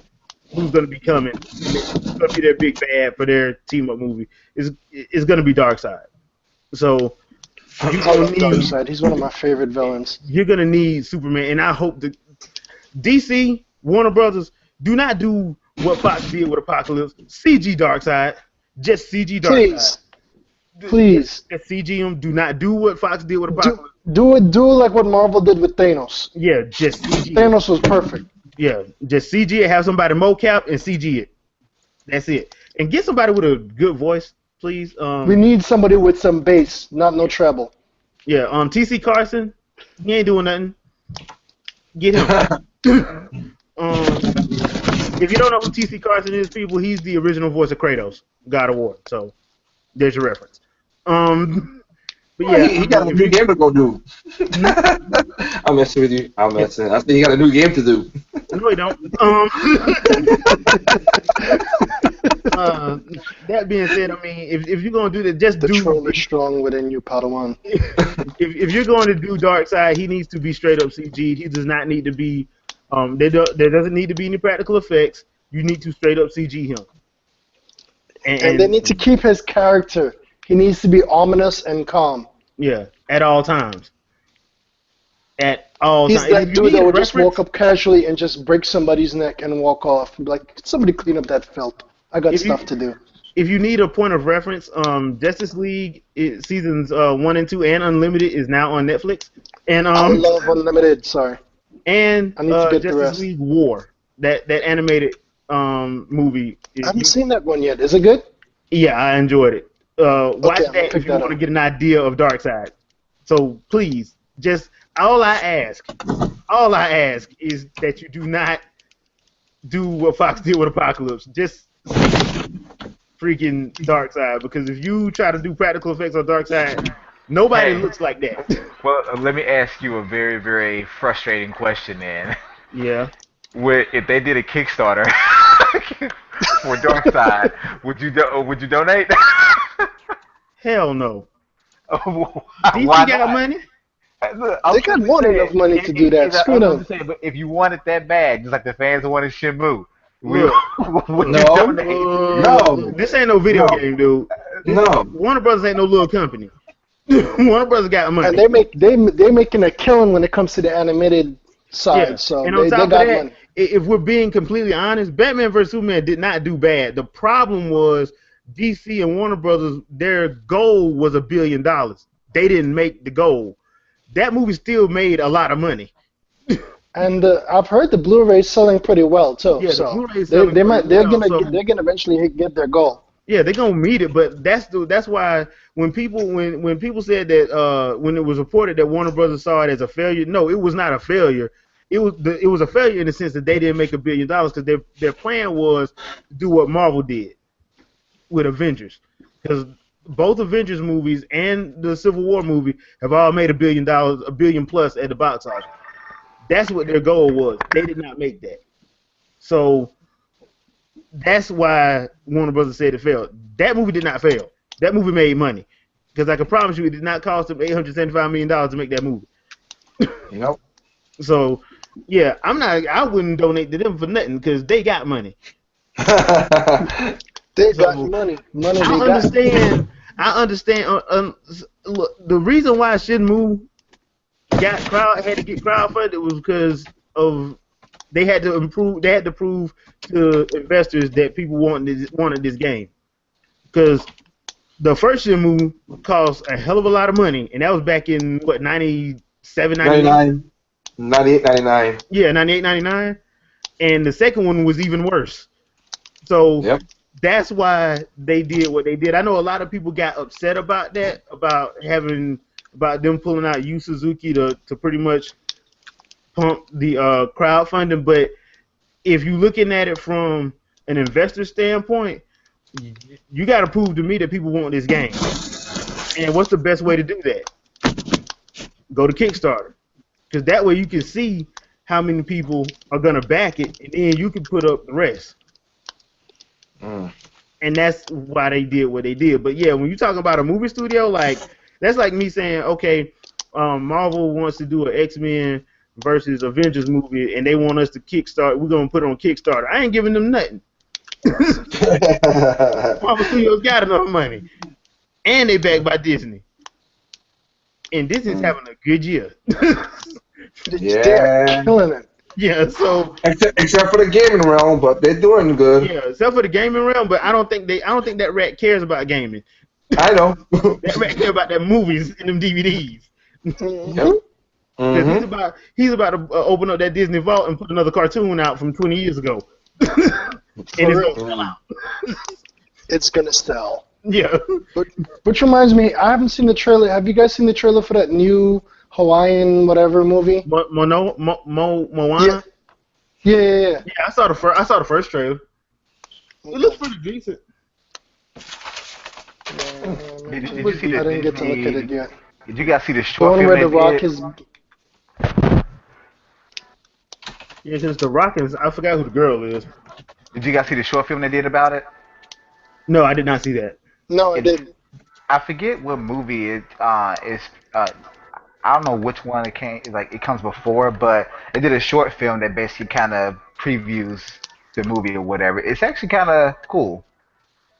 [SPEAKER 1] who's going to be coming, and who's going to be their big bad for their team up movie is going to be Darkseid. So you're
[SPEAKER 3] I
[SPEAKER 1] gonna
[SPEAKER 3] love
[SPEAKER 1] need
[SPEAKER 3] Darkseid. He's one of my favorite villains.
[SPEAKER 1] you're gonna need Superman, and I hope that DC Warner Brothers do not do what Fox did with Apocalypse. CG Darkseid, just CG Darkseid.
[SPEAKER 3] Please, please,
[SPEAKER 1] Just CG him. Do not do what Fox did with Apocalypse.
[SPEAKER 3] do it like what Marvel did with Thanos.
[SPEAKER 1] Yeah, just CG.
[SPEAKER 3] Thanos was perfect.
[SPEAKER 1] Yeah, just CG it. Have somebody mocap and CG it. That's it. And get somebody with a good voice, please.
[SPEAKER 3] We need somebody with some bass, not no treble.
[SPEAKER 1] Yeah. TC Carson, he ain't doing nothing. Get him. If you don't know who TC Carson is, people, he's the original voice of Kratos, God of War. So there's your reference. But
[SPEAKER 2] Well,
[SPEAKER 1] yeah,
[SPEAKER 2] he got a new game to go do. I'm messing with you. I'm messing. I think he got a new game to do.
[SPEAKER 1] no, he don't. That being said, I mean, if you're gonna do that, just
[SPEAKER 3] The
[SPEAKER 1] do.
[SPEAKER 3] troll is strong within you, Padawan.
[SPEAKER 1] If you're going to do Darkseid, he needs to be straight up CG. He does not need to be. There doesn't need to be any practical effects. You need to straight up CG him.
[SPEAKER 3] And they need to keep his character. He needs to be ominous and calm.
[SPEAKER 1] Yeah, at all times. At all
[SPEAKER 3] He's
[SPEAKER 1] times.
[SPEAKER 3] that dude that would just walk up casually and just break somebody's neck and walk off and be like, "Could somebody clean up that filth? I got stuff to do."
[SPEAKER 1] If you need a point of reference, Justice League seasons 1 and 2 and Unlimited is now on Netflix. And
[SPEAKER 3] I love Unlimited. Sorry,
[SPEAKER 1] and
[SPEAKER 3] I need to get the
[SPEAKER 1] Justice
[SPEAKER 3] rest.
[SPEAKER 1] League War, that animated movie.
[SPEAKER 3] I haven't seen that one yet. Is it good?
[SPEAKER 1] Yeah, I enjoyed it. Watch
[SPEAKER 3] I'm gonna
[SPEAKER 1] that
[SPEAKER 3] pick
[SPEAKER 1] if you
[SPEAKER 3] that
[SPEAKER 1] want to
[SPEAKER 3] up.
[SPEAKER 1] get an idea of Darkseid. So please, just all I ask is that you do not do what Fox did with Apocalypse. Just freaking Darkseid, because if you try to do practical effects on Darkseid, nobody
[SPEAKER 4] Hey.
[SPEAKER 1] looks like that.
[SPEAKER 4] Well, let me ask you a very, very frustrating question then.
[SPEAKER 1] Yeah.
[SPEAKER 4] If they did a Kickstarter for Darkseid, would you donate?
[SPEAKER 1] Hell no.
[SPEAKER 4] Why
[SPEAKER 1] DC got
[SPEAKER 4] not?
[SPEAKER 1] money.
[SPEAKER 4] Look,
[SPEAKER 3] They got more than enough money to do that. Screw
[SPEAKER 4] I'm
[SPEAKER 3] them.
[SPEAKER 4] just saying, but if you want it that bad, just like the fans wanted Shenmue,
[SPEAKER 1] Look.
[SPEAKER 4] would you
[SPEAKER 2] No.
[SPEAKER 4] donate?
[SPEAKER 2] No.
[SPEAKER 1] This ain't no video
[SPEAKER 2] No.
[SPEAKER 1] game, dude.
[SPEAKER 2] No.
[SPEAKER 1] Warner Brothers ain't no little company. Warner Brothers got money.
[SPEAKER 3] And they're making a killing when it comes to the animated side. So
[SPEAKER 1] and on
[SPEAKER 3] they
[SPEAKER 1] top of
[SPEAKER 3] got
[SPEAKER 1] that,
[SPEAKER 3] money.
[SPEAKER 1] if we're being completely honest, Batman vs Superman did not do bad. The problem was DC and Warner Brothers. Their goal was $1 billion. They didn't make the goal. That movie still made a lot of money.
[SPEAKER 3] And I've heard the Blu-ray's selling pretty well too.
[SPEAKER 1] Yeah, the
[SPEAKER 3] so
[SPEAKER 1] Blu-ray's
[SPEAKER 3] they,
[SPEAKER 1] selling
[SPEAKER 3] they might
[SPEAKER 1] pretty well, so-
[SPEAKER 3] they're gonna eventually get their goal.
[SPEAKER 1] Yeah, they're gonna meet it, but that's why when people said that when it was reported that Warner Brothers saw it as a failure, no, it was not a failure. It was a failure in the sense that they didn't make $1 billion because their plan was to do what Marvel did with Avengers. because both Avengers movies and the Civil War movie have all made $1 billion, a billion plus at the box office. That's what their goal was. They did not make that. So that's why Warner Brothers said it failed. That movie did not fail. That movie made money. Because I can promise you it did not cost them $875 million to make that movie.
[SPEAKER 2] You know?
[SPEAKER 1] So, yeah, I wouldn't donate to them for nothing because they got money.
[SPEAKER 3] They got
[SPEAKER 1] So,
[SPEAKER 3] money. Money
[SPEAKER 1] I
[SPEAKER 3] they got.
[SPEAKER 1] understand. I understand. Look, the reason why Shenmue had to get crowdfunded was because of they had to improve. They had to prove to investors that people wanted this game. Because the first Shenmue cost a hell of a lot of money, and that was back in what 97, 98?
[SPEAKER 2] 99, 98, 99.
[SPEAKER 1] Yeah, 98, 99. And the second one was even worse. So
[SPEAKER 2] Yep.
[SPEAKER 1] that's why they did what they did. I know a lot of people got upset about that, about them pulling out Yu Suzuki to pretty much pump the crowdfunding. But if you're looking at it from an investor standpoint, you got to prove to me that people want this game. And what's the best way to do that? Go to Kickstarter, because that way you can see how many people are gonna back it, and then you can put up the rest. And that's why they did what they did. But yeah, when you're talking about a movie studio, like that's like me saying, okay, Marvel wants to do an X-Men versus Avengers movie, and they want us to kickstart. We're gonna put it on Kickstarter. I ain't giving them nothing. Marvel Studios got enough money, and they backed by Disney, and Disney's having a good year.
[SPEAKER 2] Yeah.
[SPEAKER 3] They're killing it.
[SPEAKER 1] Yeah, so
[SPEAKER 2] Except for the gaming realm, but they're doing good.
[SPEAKER 1] yeah, except for the gaming realm, but I don't think that rat cares about gaming.
[SPEAKER 2] I know.
[SPEAKER 1] That rat cares about them movies and them DVDs.
[SPEAKER 2] Yep.
[SPEAKER 1] Because he's about to open up that Disney vault and put another cartoon out from 20 years ago. And it's gonna sell out.
[SPEAKER 3] It's gonna sell.
[SPEAKER 1] Yeah.
[SPEAKER 3] Which reminds me, I haven't seen the trailer. Have you guys seen the trailer for that new Hawaiian whatever movie?
[SPEAKER 1] Moana?
[SPEAKER 3] Yeah.
[SPEAKER 1] Yeah, I saw the first trailer. It looks pretty decent.
[SPEAKER 4] Did you see the
[SPEAKER 3] I didn't get to look at it yet.
[SPEAKER 4] Did you guys see the
[SPEAKER 3] The
[SPEAKER 4] short
[SPEAKER 3] one
[SPEAKER 4] film
[SPEAKER 3] where The
[SPEAKER 4] they
[SPEAKER 3] Rock
[SPEAKER 4] did?
[SPEAKER 3] is.
[SPEAKER 1] Yeah, since The Rock is, I forgot who the girl is.
[SPEAKER 4] Did you guys see the short film they did about it?
[SPEAKER 1] No, I did not see that.
[SPEAKER 3] No, I didn't.
[SPEAKER 4] I forget what movie it is. I don't know which one it came. Like it comes before, but they did a short film that basically kind of previews the movie or whatever. It's actually kind of cool.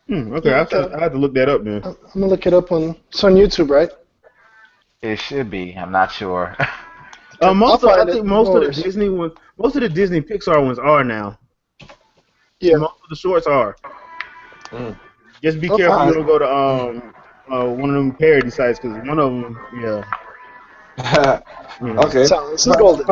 [SPEAKER 1] Okay,
[SPEAKER 3] Yeah,
[SPEAKER 1] I have to look that up then.
[SPEAKER 3] I'm gonna look it up it's on YouTube, right?
[SPEAKER 4] It should be. I'm not sure.
[SPEAKER 1] I
[SPEAKER 3] find
[SPEAKER 1] think
[SPEAKER 3] it.
[SPEAKER 1] most
[SPEAKER 3] No
[SPEAKER 1] of the
[SPEAKER 3] worries.
[SPEAKER 1] Disney ones, most of the Disney Pixar ones are now.
[SPEAKER 3] Yeah.
[SPEAKER 1] Most of the shorts are. Just be
[SPEAKER 3] I'll
[SPEAKER 1] careful
[SPEAKER 3] find
[SPEAKER 1] you don't go to one of them parody sites because one of them, yeah.
[SPEAKER 2] Okay.
[SPEAKER 3] Silence is golden.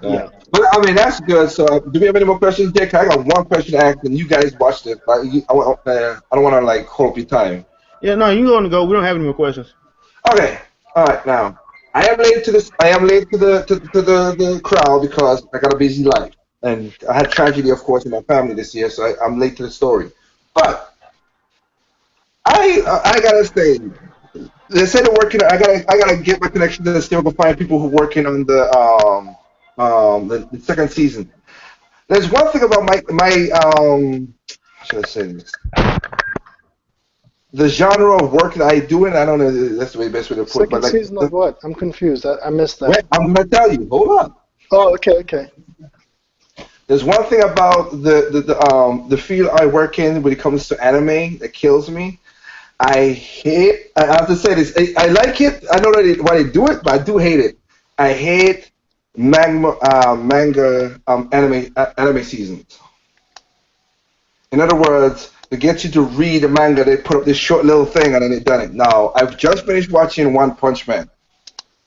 [SPEAKER 1] Yeah.
[SPEAKER 2] But I mean that's good. So do we have any more questions, Dick? I got one question to ask, and you guys watched it. But I don't want to like hold up your time.
[SPEAKER 1] Yeah, no, you going to go. We don't have any more questions.
[SPEAKER 2] Okay. All right. Now I am late to this. I am late to the crowd because I got a busy life, and I had tragedy, of course, in my family this year. So I'm late to the story. But I gotta say, they said they're working. I gotta get my connection to the still go find people who are working on the second season. There's one thing about my should I say this? The genre of work that I do, and I don't know if that's the best way to put it,
[SPEAKER 3] Second
[SPEAKER 2] but like,
[SPEAKER 3] season of what? I'm confused. I missed that.
[SPEAKER 2] wait, I'm gonna tell you. Hold on.
[SPEAKER 3] Oh, okay.
[SPEAKER 2] There's one thing about the field I work in when it comes to anime that kills me. I have to say this. I like it. I know why they do it, but I do hate it. I hate manga anime seasons. In other words, to get you to read the manga, they put up this short little thing and then they done it. Now, I've just finished watching One Punch Man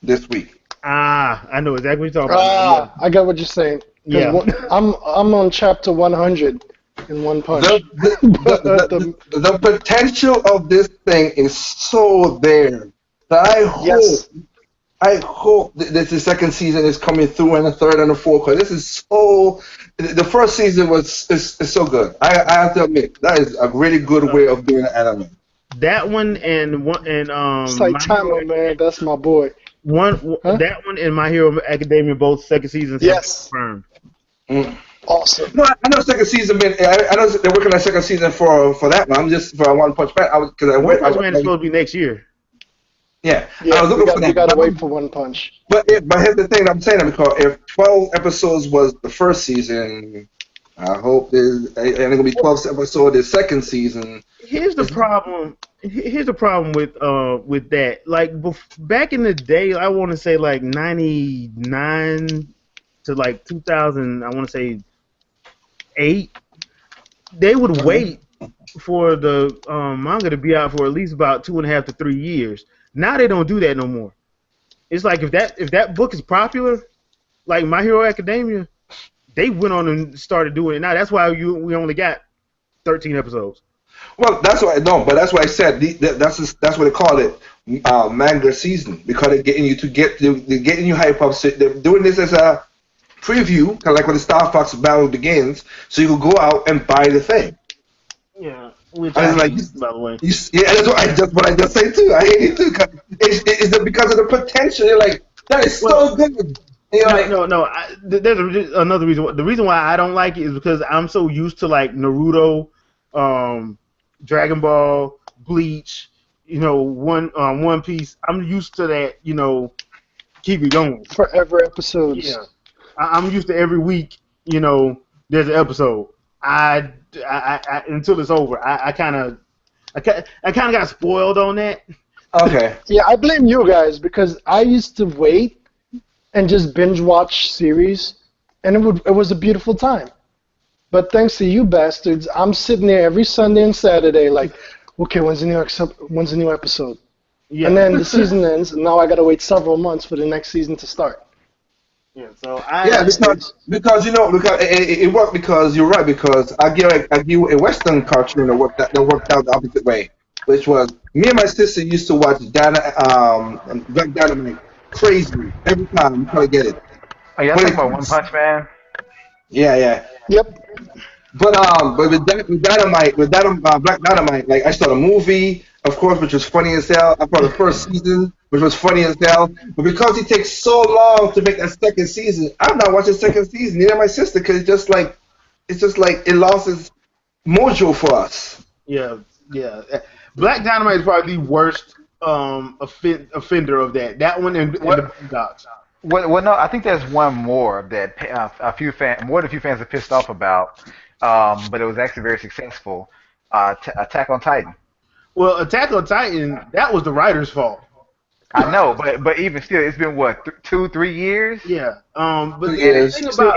[SPEAKER 2] this week.
[SPEAKER 1] I know exactly what you're talking about.
[SPEAKER 3] I got what you're saying. 'Cause
[SPEAKER 1] Yeah.
[SPEAKER 3] I'm on chapter 100 in One Punch.
[SPEAKER 2] The potential of this thing is so there that I hope that the second season is coming through and the third and the fourth. Cause this is so. The first season is so good. I have to admit that is a really good way of doing an anime.
[SPEAKER 1] That one and My Hero
[SPEAKER 3] Saitama, man, that's my boy. Huh?
[SPEAKER 1] that one and My Hero Academia both second seasons have been
[SPEAKER 3] Yes.
[SPEAKER 1] confirmed.
[SPEAKER 2] Mm.
[SPEAKER 3] Awesome.
[SPEAKER 2] No, I know second season. I know they're working on second season for that one. I'm just for One Punch Man. I was because I
[SPEAKER 1] One
[SPEAKER 2] went.
[SPEAKER 1] Punch Man is supposed to be next year.
[SPEAKER 2] Yeah, I
[SPEAKER 3] Yeah,
[SPEAKER 2] was
[SPEAKER 3] we
[SPEAKER 2] looking for
[SPEAKER 3] got we
[SPEAKER 2] that.
[SPEAKER 3] gotta wait for One Punch.
[SPEAKER 2] But here's the thing I'm saying because if 12 episodes was the first season, I hope there's and it's gonna be 12 episodes the second season.
[SPEAKER 1] Here's the
[SPEAKER 2] It's,
[SPEAKER 1] problem. Here's the problem with that. Like back in the day, I want to say like '99 to like 2000. I want to say 8. They would
[SPEAKER 2] okay.
[SPEAKER 1] wait for the manga to be out for at least about 2.5 to 3 years. Now they don't do that no more. It's like if that book is popular, like My Hero Academia, they went on and started doing it. Now that's why we only got 13 episodes.
[SPEAKER 2] Well, that's why no, but that's why I said that's what they call it, manga season because they're getting you to they're getting you hype up. So they're doing this as a preview, kind of like when the Star Fox battle begins, so you can go out and buy the thing.
[SPEAKER 1] Yeah, which
[SPEAKER 2] And
[SPEAKER 1] I
[SPEAKER 2] it's like,
[SPEAKER 1] hate, by the way.
[SPEAKER 2] yeah, that's what I just say too. I hate it too. 'Cause it's because of the potential. You're like, that is
[SPEAKER 1] Well,
[SPEAKER 2] so good. And you're
[SPEAKER 1] no,
[SPEAKER 2] like,
[SPEAKER 1] no, no. There's another reason. The reason why I don't like it is because I'm so used to like Naruto, um, Dragon Ball, Bleach, One Piece. I'm used to that. Keep it going.
[SPEAKER 3] Forever episodes.
[SPEAKER 1] Yeah, I'm used to every week. There's an episode. Until it's over. I kind of got spoiled on that.
[SPEAKER 2] okay,
[SPEAKER 3] Yeah, I blame you guys because I used to wait and just binge watch series, and it was a beautiful time. But thanks to you bastards, I'm sitting there every Sunday and Saturday like, okay, when's the new episode? And
[SPEAKER 1] Yeah,
[SPEAKER 3] then the season ends, and now I gotta wait several months for the next season to start.
[SPEAKER 1] yeah. So
[SPEAKER 2] yeah,
[SPEAKER 3] Bastards.
[SPEAKER 2] because because it worked because you're right because I give you a Western cartoon that worked out the opposite way, which was me and my sister used to watch Black Dynamite crazy every time we try to get it.
[SPEAKER 4] Oh, y'all
[SPEAKER 2] But
[SPEAKER 4] talking
[SPEAKER 2] it
[SPEAKER 4] about One
[SPEAKER 2] keeps
[SPEAKER 4] Punch Man?
[SPEAKER 2] yeah, yeah.
[SPEAKER 3] Yep.
[SPEAKER 2] But with Dynamite, Black Dynamite, like I saw the movie, of course, which was funny as hell. I saw the first season, which was funny as hell. But because it takes so long to make that second season, I'm not watching second season. Neither my sister, because it's just like it lost its mojo for us.
[SPEAKER 1] yeah, yeah. Black Dynamite is probably the worst offender of that. That one and the
[SPEAKER 4] What?
[SPEAKER 1] Boondocks.
[SPEAKER 4] Well, no, I think there's one more that more than a few fans are pissed off about, but it was actually very successful. Attack on Titan.
[SPEAKER 1] Well, Attack on Titan, that was the writer's fault.
[SPEAKER 4] I know, but even still, it's been what 2, 3 years.
[SPEAKER 1] Yeah. But
[SPEAKER 2] Two
[SPEAKER 1] the
[SPEAKER 2] years.
[SPEAKER 1] thing
[SPEAKER 3] See,
[SPEAKER 1] about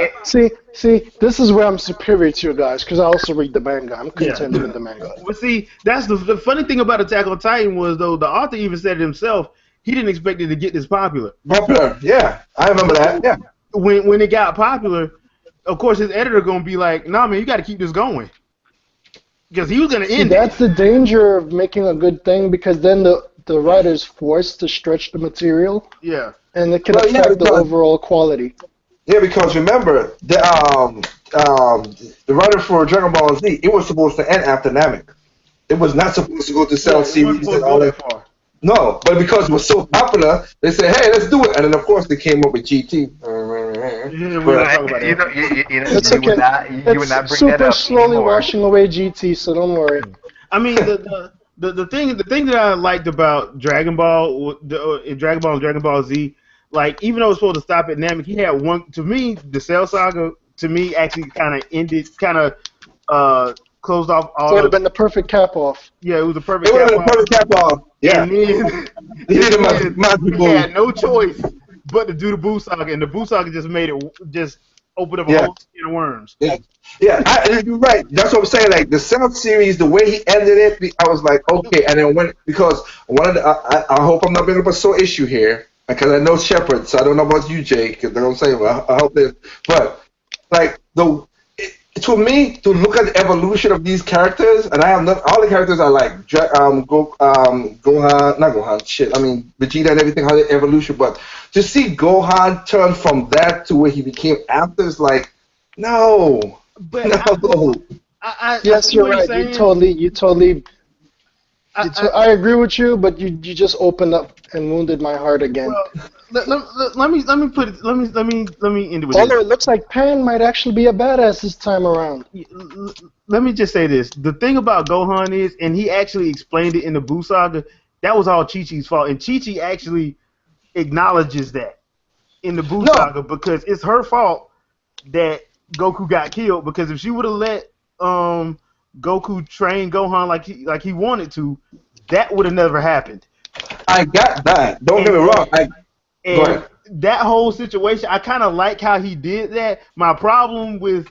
[SPEAKER 3] this is where I'm superior to you guys because I also read the manga. I'm
[SPEAKER 1] yeah.
[SPEAKER 3] content with the manga.
[SPEAKER 1] But see, that's the funny thing about Attack on Titan was though the author even said it himself. He didn't expect it to get this popular.
[SPEAKER 2] Popular, yeah, I remember that.
[SPEAKER 1] So
[SPEAKER 2] Yeah,
[SPEAKER 1] when it got popular, of course his editor gonna be like, "Nah, man, you got to keep this going," because he was gonna
[SPEAKER 3] See,
[SPEAKER 1] end
[SPEAKER 3] that's
[SPEAKER 1] it.
[SPEAKER 3] the danger of making a good thing because then the writer's forced to stretch the material,
[SPEAKER 1] Yeah.
[SPEAKER 3] and it can
[SPEAKER 2] well, yeah,
[SPEAKER 3] affect the overall quality.
[SPEAKER 2] because remember the writer for Dragon Ball Z, it was supposed to end after Namek. It was not supposed to go to
[SPEAKER 1] Yeah.
[SPEAKER 2] Cell
[SPEAKER 1] It wasn't
[SPEAKER 2] series
[SPEAKER 1] supposed
[SPEAKER 2] and
[SPEAKER 1] to go
[SPEAKER 2] all
[SPEAKER 1] that
[SPEAKER 2] that.
[SPEAKER 1] far.
[SPEAKER 2] No, but because it was so popular, they said, "Hey, let's do it." And then of course they came up with GT.
[SPEAKER 1] Yeah, we don't
[SPEAKER 2] But
[SPEAKER 1] talk about
[SPEAKER 4] You know,
[SPEAKER 1] that.
[SPEAKER 3] It's
[SPEAKER 4] you would
[SPEAKER 3] okay.
[SPEAKER 4] not you would
[SPEAKER 3] It's
[SPEAKER 4] not bring that
[SPEAKER 3] super
[SPEAKER 4] up
[SPEAKER 3] slowly
[SPEAKER 4] anymore.
[SPEAKER 3] washing away GT, so don't worry.
[SPEAKER 1] I mean, the thing that I liked about Dragon Ball, in Dragon Ball and Dragon Ball Z, like even though it was supposed to stop at Namek, he had one. To me, the Cell Saga to me actually kind of closed off
[SPEAKER 3] It
[SPEAKER 1] all
[SPEAKER 3] would have
[SPEAKER 1] of.
[SPEAKER 3] been the perfect cap off.
[SPEAKER 1] Yeah, it was a
[SPEAKER 2] it
[SPEAKER 1] perfect
[SPEAKER 2] would have
[SPEAKER 1] cap
[SPEAKER 2] been a
[SPEAKER 1] off,
[SPEAKER 2] perfect cap off. Yeah,
[SPEAKER 1] and then
[SPEAKER 2] he
[SPEAKER 1] and
[SPEAKER 2] did a
[SPEAKER 1] then
[SPEAKER 2] magic
[SPEAKER 1] he
[SPEAKER 2] move.
[SPEAKER 1] had no choice but to do the Buu Saga, and the Buu Saga just made it just opened up a
[SPEAKER 2] Yeah,
[SPEAKER 1] whole can of worms.
[SPEAKER 2] yeah, yeah. You're right. That's what I'm saying. Like the South series, the way he ended it, I was like, okay. And then because one of I hope I'm not bringing up a sore issue here because I know Shepard, so I don't know about you, Jake. Because they're gonna say, well, I hope this, but like to me to look at the evolution of these characters, and I have not all the characters are like Gohan, not Gohan, shit. I mean Vegeta and everything, how the evolution, but to see Gohan turn from that to where he became after is like, no,
[SPEAKER 1] But
[SPEAKER 2] no.
[SPEAKER 1] I
[SPEAKER 3] Yes,
[SPEAKER 1] see
[SPEAKER 3] you're
[SPEAKER 1] what you're
[SPEAKER 3] right.
[SPEAKER 1] saying.
[SPEAKER 3] You totally I agree with you, but you just opened up and wounded my heart again.
[SPEAKER 1] Well, let me put it. Let me end it with this.
[SPEAKER 3] Although it looks like Pan might actually be a badass this time around.
[SPEAKER 1] Let me just say this. The thing about Gohan is, and he actually explained it in the Buu saga, that was all Chi-Chi's fault. And Chi-Chi actually acknowledges that in the Buu
[SPEAKER 2] No,
[SPEAKER 1] saga because it's her fault that Goku got killed. Because if she would have let Goku train Gohan like he wanted to, that would have never happened.
[SPEAKER 2] I got that. Don't get me
[SPEAKER 1] And
[SPEAKER 2] wrong. Go
[SPEAKER 1] and
[SPEAKER 2] ahead.
[SPEAKER 1] that whole situation, I kind of like how he did that. My problem with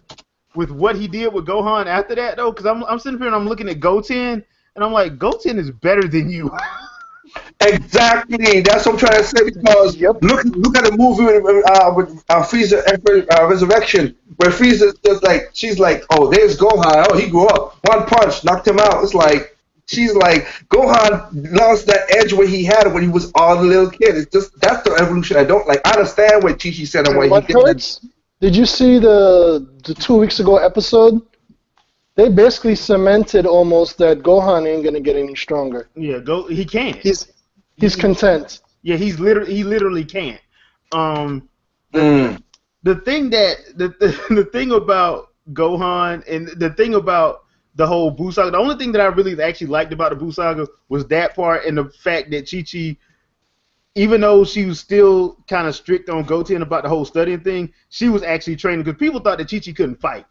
[SPEAKER 1] what he did with Gohan after that though, because I'm sitting here and I'm looking at Goten and I'm like, Goten is better than you.
[SPEAKER 2] Exactly. That's what I'm trying to say because
[SPEAKER 3] Yep.
[SPEAKER 2] look at the movie with Frieza Emperor Resurrection, where Frieza's just like she's like, oh, there's Gohan. Oh, he grew up. One punch knocked him out. It's like she's like Gohan lost that edge where he had it when he was all the little kid. It's just that's the evolution I don't like. I understand what Chi Chi said and
[SPEAKER 3] And
[SPEAKER 2] why he
[SPEAKER 3] what
[SPEAKER 2] did that.
[SPEAKER 3] hurts? Did you see the 2 weeks ago episode? They basically cemented almost that Gohan ain't gonna get any stronger.
[SPEAKER 1] Yeah, he can't.
[SPEAKER 3] He's he's
[SPEAKER 1] He
[SPEAKER 3] content.
[SPEAKER 1] yeah, he literally can't. The
[SPEAKER 2] Mm.
[SPEAKER 1] the thing that the thing about Gohan and the thing about the whole Buu saga, the only thing that I really actually liked about the Buu saga was that part and the fact that Chi Chi, even though she was still kind of strict on Goten about the whole studying thing, she was actually training because people thought that Chi Chi couldn't fight,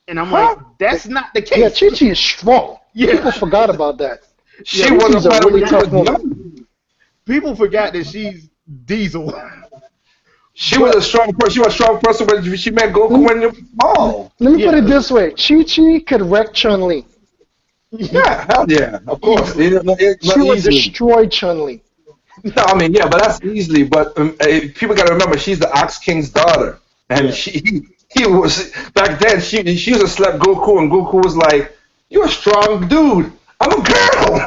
[SPEAKER 1] and I'm like,
[SPEAKER 2] Huh?
[SPEAKER 1] that's not the
[SPEAKER 3] Yeah,
[SPEAKER 1] case.
[SPEAKER 3] Chi Chi is strong.
[SPEAKER 1] Yeah.
[SPEAKER 3] People forgot about that.
[SPEAKER 2] She
[SPEAKER 1] Yeah,
[SPEAKER 2] was
[SPEAKER 3] Chi-Chi's
[SPEAKER 2] a
[SPEAKER 3] a
[SPEAKER 2] fighter
[SPEAKER 3] really
[SPEAKER 2] when she
[SPEAKER 3] tough
[SPEAKER 2] was
[SPEAKER 3] woman.
[SPEAKER 2] young.
[SPEAKER 1] people forgot that she's Diesel.
[SPEAKER 2] She was
[SPEAKER 1] But
[SPEAKER 2] a strong person. She was a strong person when she met
[SPEAKER 3] Let
[SPEAKER 2] Goku
[SPEAKER 3] me,
[SPEAKER 2] when he was small.
[SPEAKER 3] let me put it
[SPEAKER 1] yeah,
[SPEAKER 3] this way: Chi Chi could wreck Chun Li.
[SPEAKER 2] Yeah, hell yeah, of course.
[SPEAKER 1] easily.
[SPEAKER 3] She
[SPEAKER 2] Not
[SPEAKER 3] would
[SPEAKER 2] easily.
[SPEAKER 3] destroy Chun Li.
[SPEAKER 2] No, I mean, yeah, but that's easily. But people got to remember, she's the Ox King's daughter, and
[SPEAKER 1] Yeah.
[SPEAKER 2] he was back then. She used to slap Goku, and Goku was like, "You're a strong dude. I'm a girl."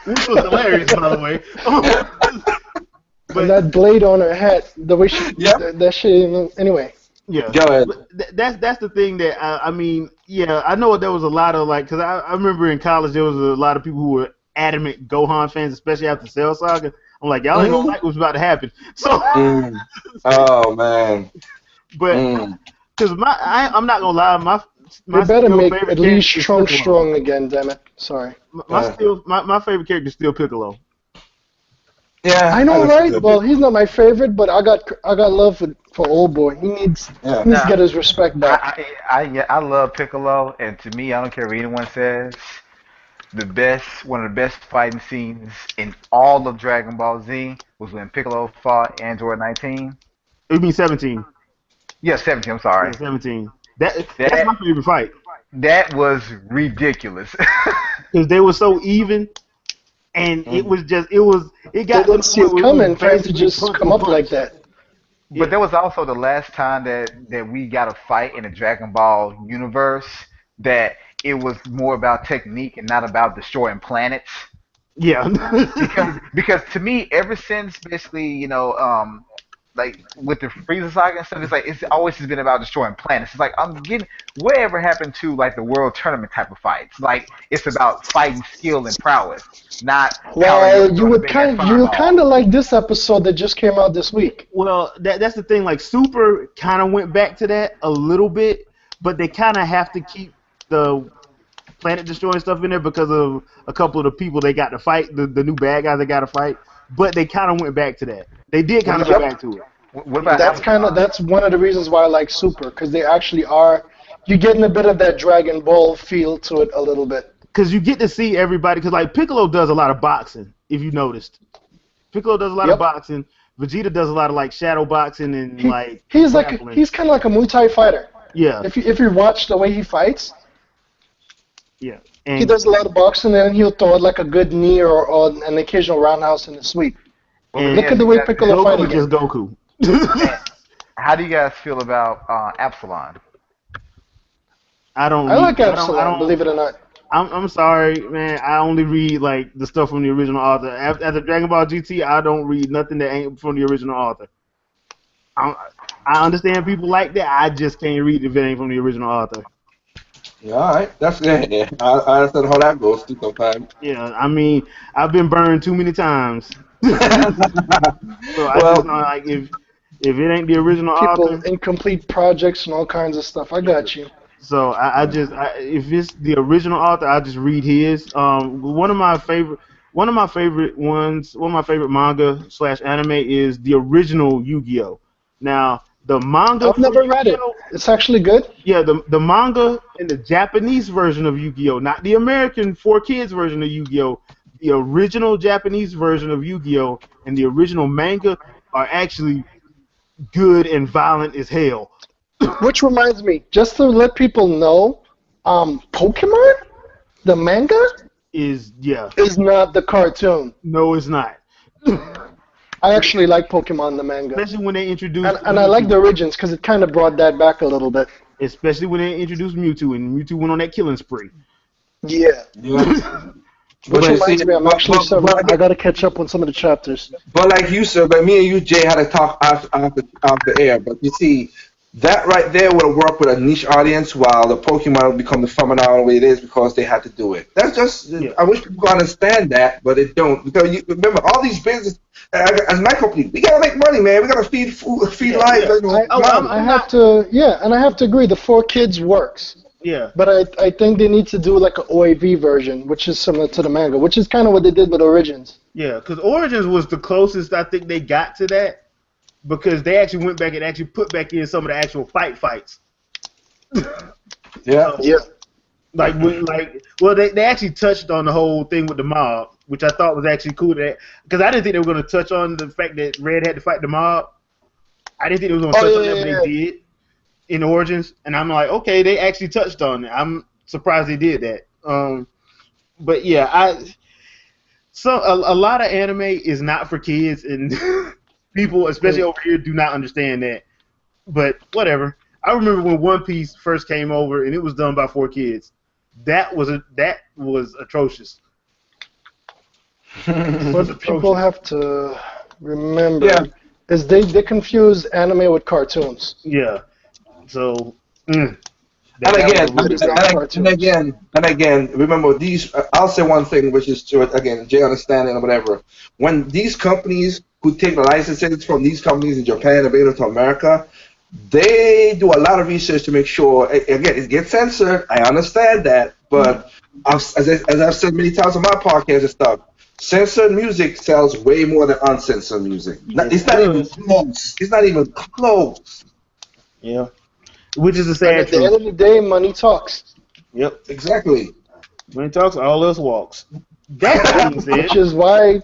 [SPEAKER 1] Which was hilarious, by the way.
[SPEAKER 3] And
[SPEAKER 1] But
[SPEAKER 3] that blade on her head, the way she,
[SPEAKER 2] Yep.
[SPEAKER 3] that shit. Anyway,
[SPEAKER 1] yeah,
[SPEAKER 2] Go ahead.
[SPEAKER 1] but that's the thing that I mean, yeah, I know there was a lot of like, because I remember in college there was a lot of people who were adamant Gohan fans, especially after Cell Saga. I'm like, y'all ain't gonna
[SPEAKER 2] Mm,
[SPEAKER 1] like what's about to happen. So,
[SPEAKER 2] mm. Oh man.
[SPEAKER 1] but
[SPEAKER 2] Mm.
[SPEAKER 1] because I'm not gonna lie,
[SPEAKER 3] they
[SPEAKER 1] my
[SPEAKER 3] better
[SPEAKER 1] still
[SPEAKER 3] make
[SPEAKER 1] favorite
[SPEAKER 3] at least
[SPEAKER 1] character is
[SPEAKER 3] Trunks
[SPEAKER 1] Piccolo.
[SPEAKER 3] strong again. Damn it! Sorry.
[SPEAKER 2] Uh,
[SPEAKER 1] My favorite character is still Piccolo.
[SPEAKER 3] I
[SPEAKER 2] yeah, I
[SPEAKER 3] know,
[SPEAKER 2] listen
[SPEAKER 3] right?
[SPEAKER 2] to it.
[SPEAKER 3] Well, he's not my favorite, but I got love for old boy.
[SPEAKER 2] Yeah.
[SPEAKER 3] He needs to
[SPEAKER 4] Now,
[SPEAKER 3] get his respect back.
[SPEAKER 4] yeah, I love Piccolo, and to me, I don't care what anyone says. One of the best fighting scenes in all of Dragon Ball Z was when Piccolo fought Android 19.
[SPEAKER 1] It mean 17.
[SPEAKER 4] Yeah, 17. I'm
[SPEAKER 1] Yeah,
[SPEAKER 4] sorry.
[SPEAKER 1] 17. That's
[SPEAKER 4] That
[SPEAKER 1] my favorite fight
[SPEAKER 4] that was ridiculous.
[SPEAKER 1] because they were so even. And it
[SPEAKER 2] Mm.
[SPEAKER 1] was just it
[SPEAKER 3] They
[SPEAKER 1] got to
[SPEAKER 3] didn't
[SPEAKER 1] the
[SPEAKER 3] see
[SPEAKER 1] point
[SPEAKER 3] it
[SPEAKER 1] where it was
[SPEAKER 3] coming for him to
[SPEAKER 1] basically
[SPEAKER 3] just
[SPEAKER 1] punch
[SPEAKER 3] come
[SPEAKER 1] for
[SPEAKER 3] up
[SPEAKER 1] punch.
[SPEAKER 3] like that.
[SPEAKER 4] But
[SPEAKER 1] Yeah,
[SPEAKER 4] that was also the last time that we got a fight in the Dragon Ball universe that it was more about technique and not about destroying planets.
[SPEAKER 1] yeah,
[SPEAKER 4] Because to me, ever since basically like with the Frieza saga and stuff, it's like it's always has been about destroying planets. It's like I'm getting whatever happened to like the world tournament type of fights. Like it's about fighting skill and prowess, not powering up
[SPEAKER 3] Well,
[SPEAKER 4] and throwing a big ass
[SPEAKER 3] you would
[SPEAKER 4] fireball.
[SPEAKER 3] kind of like this episode that just came out this week.
[SPEAKER 1] well, that's the thing. Like Super kind of went back to that a little bit, but they kind of have to keep the planet destroying stuff in there because of a couple of the people they got to fight, the new bad guys they got to fight. But they kind of went back to that. They did
[SPEAKER 4] What
[SPEAKER 1] kind of go
[SPEAKER 4] about
[SPEAKER 3] Yep.
[SPEAKER 1] back to it.
[SPEAKER 4] what about Absalom?
[SPEAKER 3] That's one of the reasons why I like Super, because they actually are. You're getting a bit of that Dragon Ball feel to it a little bit.
[SPEAKER 1] Because you get to see everybody. Because like Piccolo does a lot of boxing, if you noticed. Piccolo does a lot of
[SPEAKER 3] Yep.
[SPEAKER 1] boxing. Vegeta does a lot of like shadow boxing and like grappling.
[SPEAKER 3] He's kind of like a Muay Thai fighter.
[SPEAKER 1] Yeah,
[SPEAKER 3] If you watch the way he fights,
[SPEAKER 1] yeah,
[SPEAKER 3] he
[SPEAKER 1] and
[SPEAKER 3] does a lot of boxing and he'll throw like a good knee or an occasional roundhouse in the sweep.
[SPEAKER 4] Well, let me
[SPEAKER 3] Look
[SPEAKER 1] and
[SPEAKER 3] at
[SPEAKER 4] ask
[SPEAKER 3] the
[SPEAKER 4] you
[SPEAKER 3] way
[SPEAKER 4] guys
[SPEAKER 3] Piccolo
[SPEAKER 4] this:
[SPEAKER 3] fight
[SPEAKER 1] Goku is
[SPEAKER 3] again.
[SPEAKER 1] just Goku.
[SPEAKER 4] and how do you guys feel about Absalom?
[SPEAKER 1] I don't
[SPEAKER 3] I
[SPEAKER 1] read.
[SPEAKER 3] like
[SPEAKER 1] I
[SPEAKER 3] Absalom,
[SPEAKER 1] don't.
[SPEAKER 3] believe it or not.
[SPEAKER 1] I'm sorry, man. I only read like the stuff from the original author. After Dragon Ball GT, I don't read nothing that ain't from the original author. I, I understand people like that. I just can't read if it ain't from the original author.
[SPEAKER 2] Yeah, all right, that's good. Yeah, I understand how that goes too sometimes.
[SPEAKER 1] Yeah, I mean, I've been burned too many times. So I just
[SPEAKER 2] Well,
[SPEAKER 1] know like if it ain't the original
[SPEAKER 3] People,
[SPEAKER 1] author,
[SPEAKER 3] incomplete projects and all kinds of stuff. I
[SPEAKER 1] yeah.
[SPEAKER 3] got you.
[SPEAKER 1] So if it's the original author, I just read his. One of my favorite manga slash anime is the original Yu-Gi-Oh. Now the manga
[SPEAKER 3] I've
[SPEAKER 1] for
[SPEAKER 3] never read it.
[SPEAKER 1] Yu-Gi-Oh,
[SPEAKER 3] It's actually good.
[SPEAKER 1] yeah, the manga and the Japanese version of Yu-Gi-Oh, not the American for kids version of Yu-Gi-Oh, the original Japanese version of Yu-Gi-Oh and the original manga are actually good and violent as hell.
[SPEAKER 3] Which reminds me, just to let people know, Pokemon, the manga,
[SPEAKER 1] Is yeah,
[SPEAKER 3] is not the cartoon.
[SPEAKER 1] no, it's not.
[SPEAKER 3] I actually like Pokemon the manga,
[SPEAKER 1] Especially when they introduced
[SPEAKER 3] and I like the
[SPEAKER 1] Mewtwo.
[SPEAKER 3] origins because it kind of brought that back a little bit.
[SPEAKER 1] Especially when they introduced Mewtwo and Mewtwo went on that killing spree.
[SPEAKER 3] Yeah.
[SPEAKER 2] yeah,
[SPEAKER 3] Which
[SPEAKER 2] but you see,
[SPEAKER 3] reminds me, I'm actually I
[SPEAKER 2] again,
[SPEAKER 3] gotta catch up on some of the chapters.
[SPEAKER 2] but like you said, but me and you, Jay, had a talk after air. But you see, that right there would have worked with a niche audience, while the Pokemon would become the phenomenon the way it is because they had to do it. That's just,
[SPEAKER 1] Yeah,
[SPEAKER 2] I wish people could understand that, but they don't. Because you remember, all these businesses, as my company, we gotta make money, man. We gotta feed food, feed
[SPEAKER 1] yeah,
[SPEAKER 2] lives,
[SPEAKER 1] yeah.
[SPEAKER 2] you know,
[SPEAKER 1] Oh,
[SPEAKER 2] mouths.
[SPEAKER 3] I
[SPEAKER 1] I'm
[SPEAKER 3] have
[SPEAKER 1] not.
[SPEAKER 3] to, yeah, and I have to agree, the 4 Kids works.
[SPEAKER 1] Yeah,
[SPEAKER 3] But I think they need to do like an OAV version, which is similar to the manga, which is kind of what they did with Origins.
[SPEAKER 1] yeah. Because Origins was the closest I think they got to that because they actually went back and actually put back in some of the actual fights.
[SPEAKER 2] Yeah.
[SPEAKER 1] So
[SPEAKER 3] Yeah.
[SPEAKER 1] well they actually touched on the whole thing with the mob, which I thought was actually cool that because I didn't think they were going to touch on the fact that Red had to fight the mob. I didn't think they was going to
[SPEAKER 3] Oh
[SPEAKER 1] touch on
[SPEAKER 3] yeah,
[SPEAKER 1] that, but
[SPEAKER 3] yeah,
[SPEAKER 1] they
[SPEAKER 3] yeah.
[SPEAKER 1] did in Origins, and I'm like, okay, they actually touched on it. I'm surprised they did that. But yeah, a lot of anime is not for kids, and people, especially
[SPEAKER 3] Mm.
[SPEAKER 1] over here, do not understand that. But whatever. I remember when One Piece first came over, and it was done by 4 kids. That was atrocious. It was
[SPEAKER 3] What people
[SPEAKER 1] atrocious.
[SPEAKER 3] have to remember
[SPEAKER 2] Yeah.
[SPEAKER 3] is they confuse anime with cartoons.
[SPEAKER 1] Yeah. So
[SPEAKER 2] And
[SPEAKER 1] that was a
[SPEAKER 2] again,
[SPEAKER 3] It
[SPEAKER 1] little
[SPEAKER 3] is
[SPEAKER 1] crazy.
[SPEAKER 3] not cartoons.
[SPEAKER 2] and again, remember these. I'll say one thing, which is to again, Jay understanding or whatever. When these companies who take the licenses from these companies in Japan and bring them to America, they do a lot of research to make sure. Again, it gets censored. I understand that, but as I've said many times on my podcast and stuff, censored music sells way more than uncensored music.
[SPEAKER 1] Yes,
[SPEAKER 2] It's
[SPEAKER 1] it
[SPEAKER 2] not even
[SPEAKER 1] does.
[SPEAKER 2] close. It's not even close.
[SPEAKER 1] Yeah. Which is a
[SPEAKER 3] And
[SPEAKER 1] sad
[SPEAKER 3] at the end
[SPEAKER 1] truth.
[SPEAKER 3] of the day, money talks.
[SPEAKER 1] Yep.
[SPEAKER 2] Exactly.
[SPEAKER 1] When he talks, all else walks. That being
[SPEAKER 3] Which
[SPEAKER 1] said,
[SPEAKER 3] is why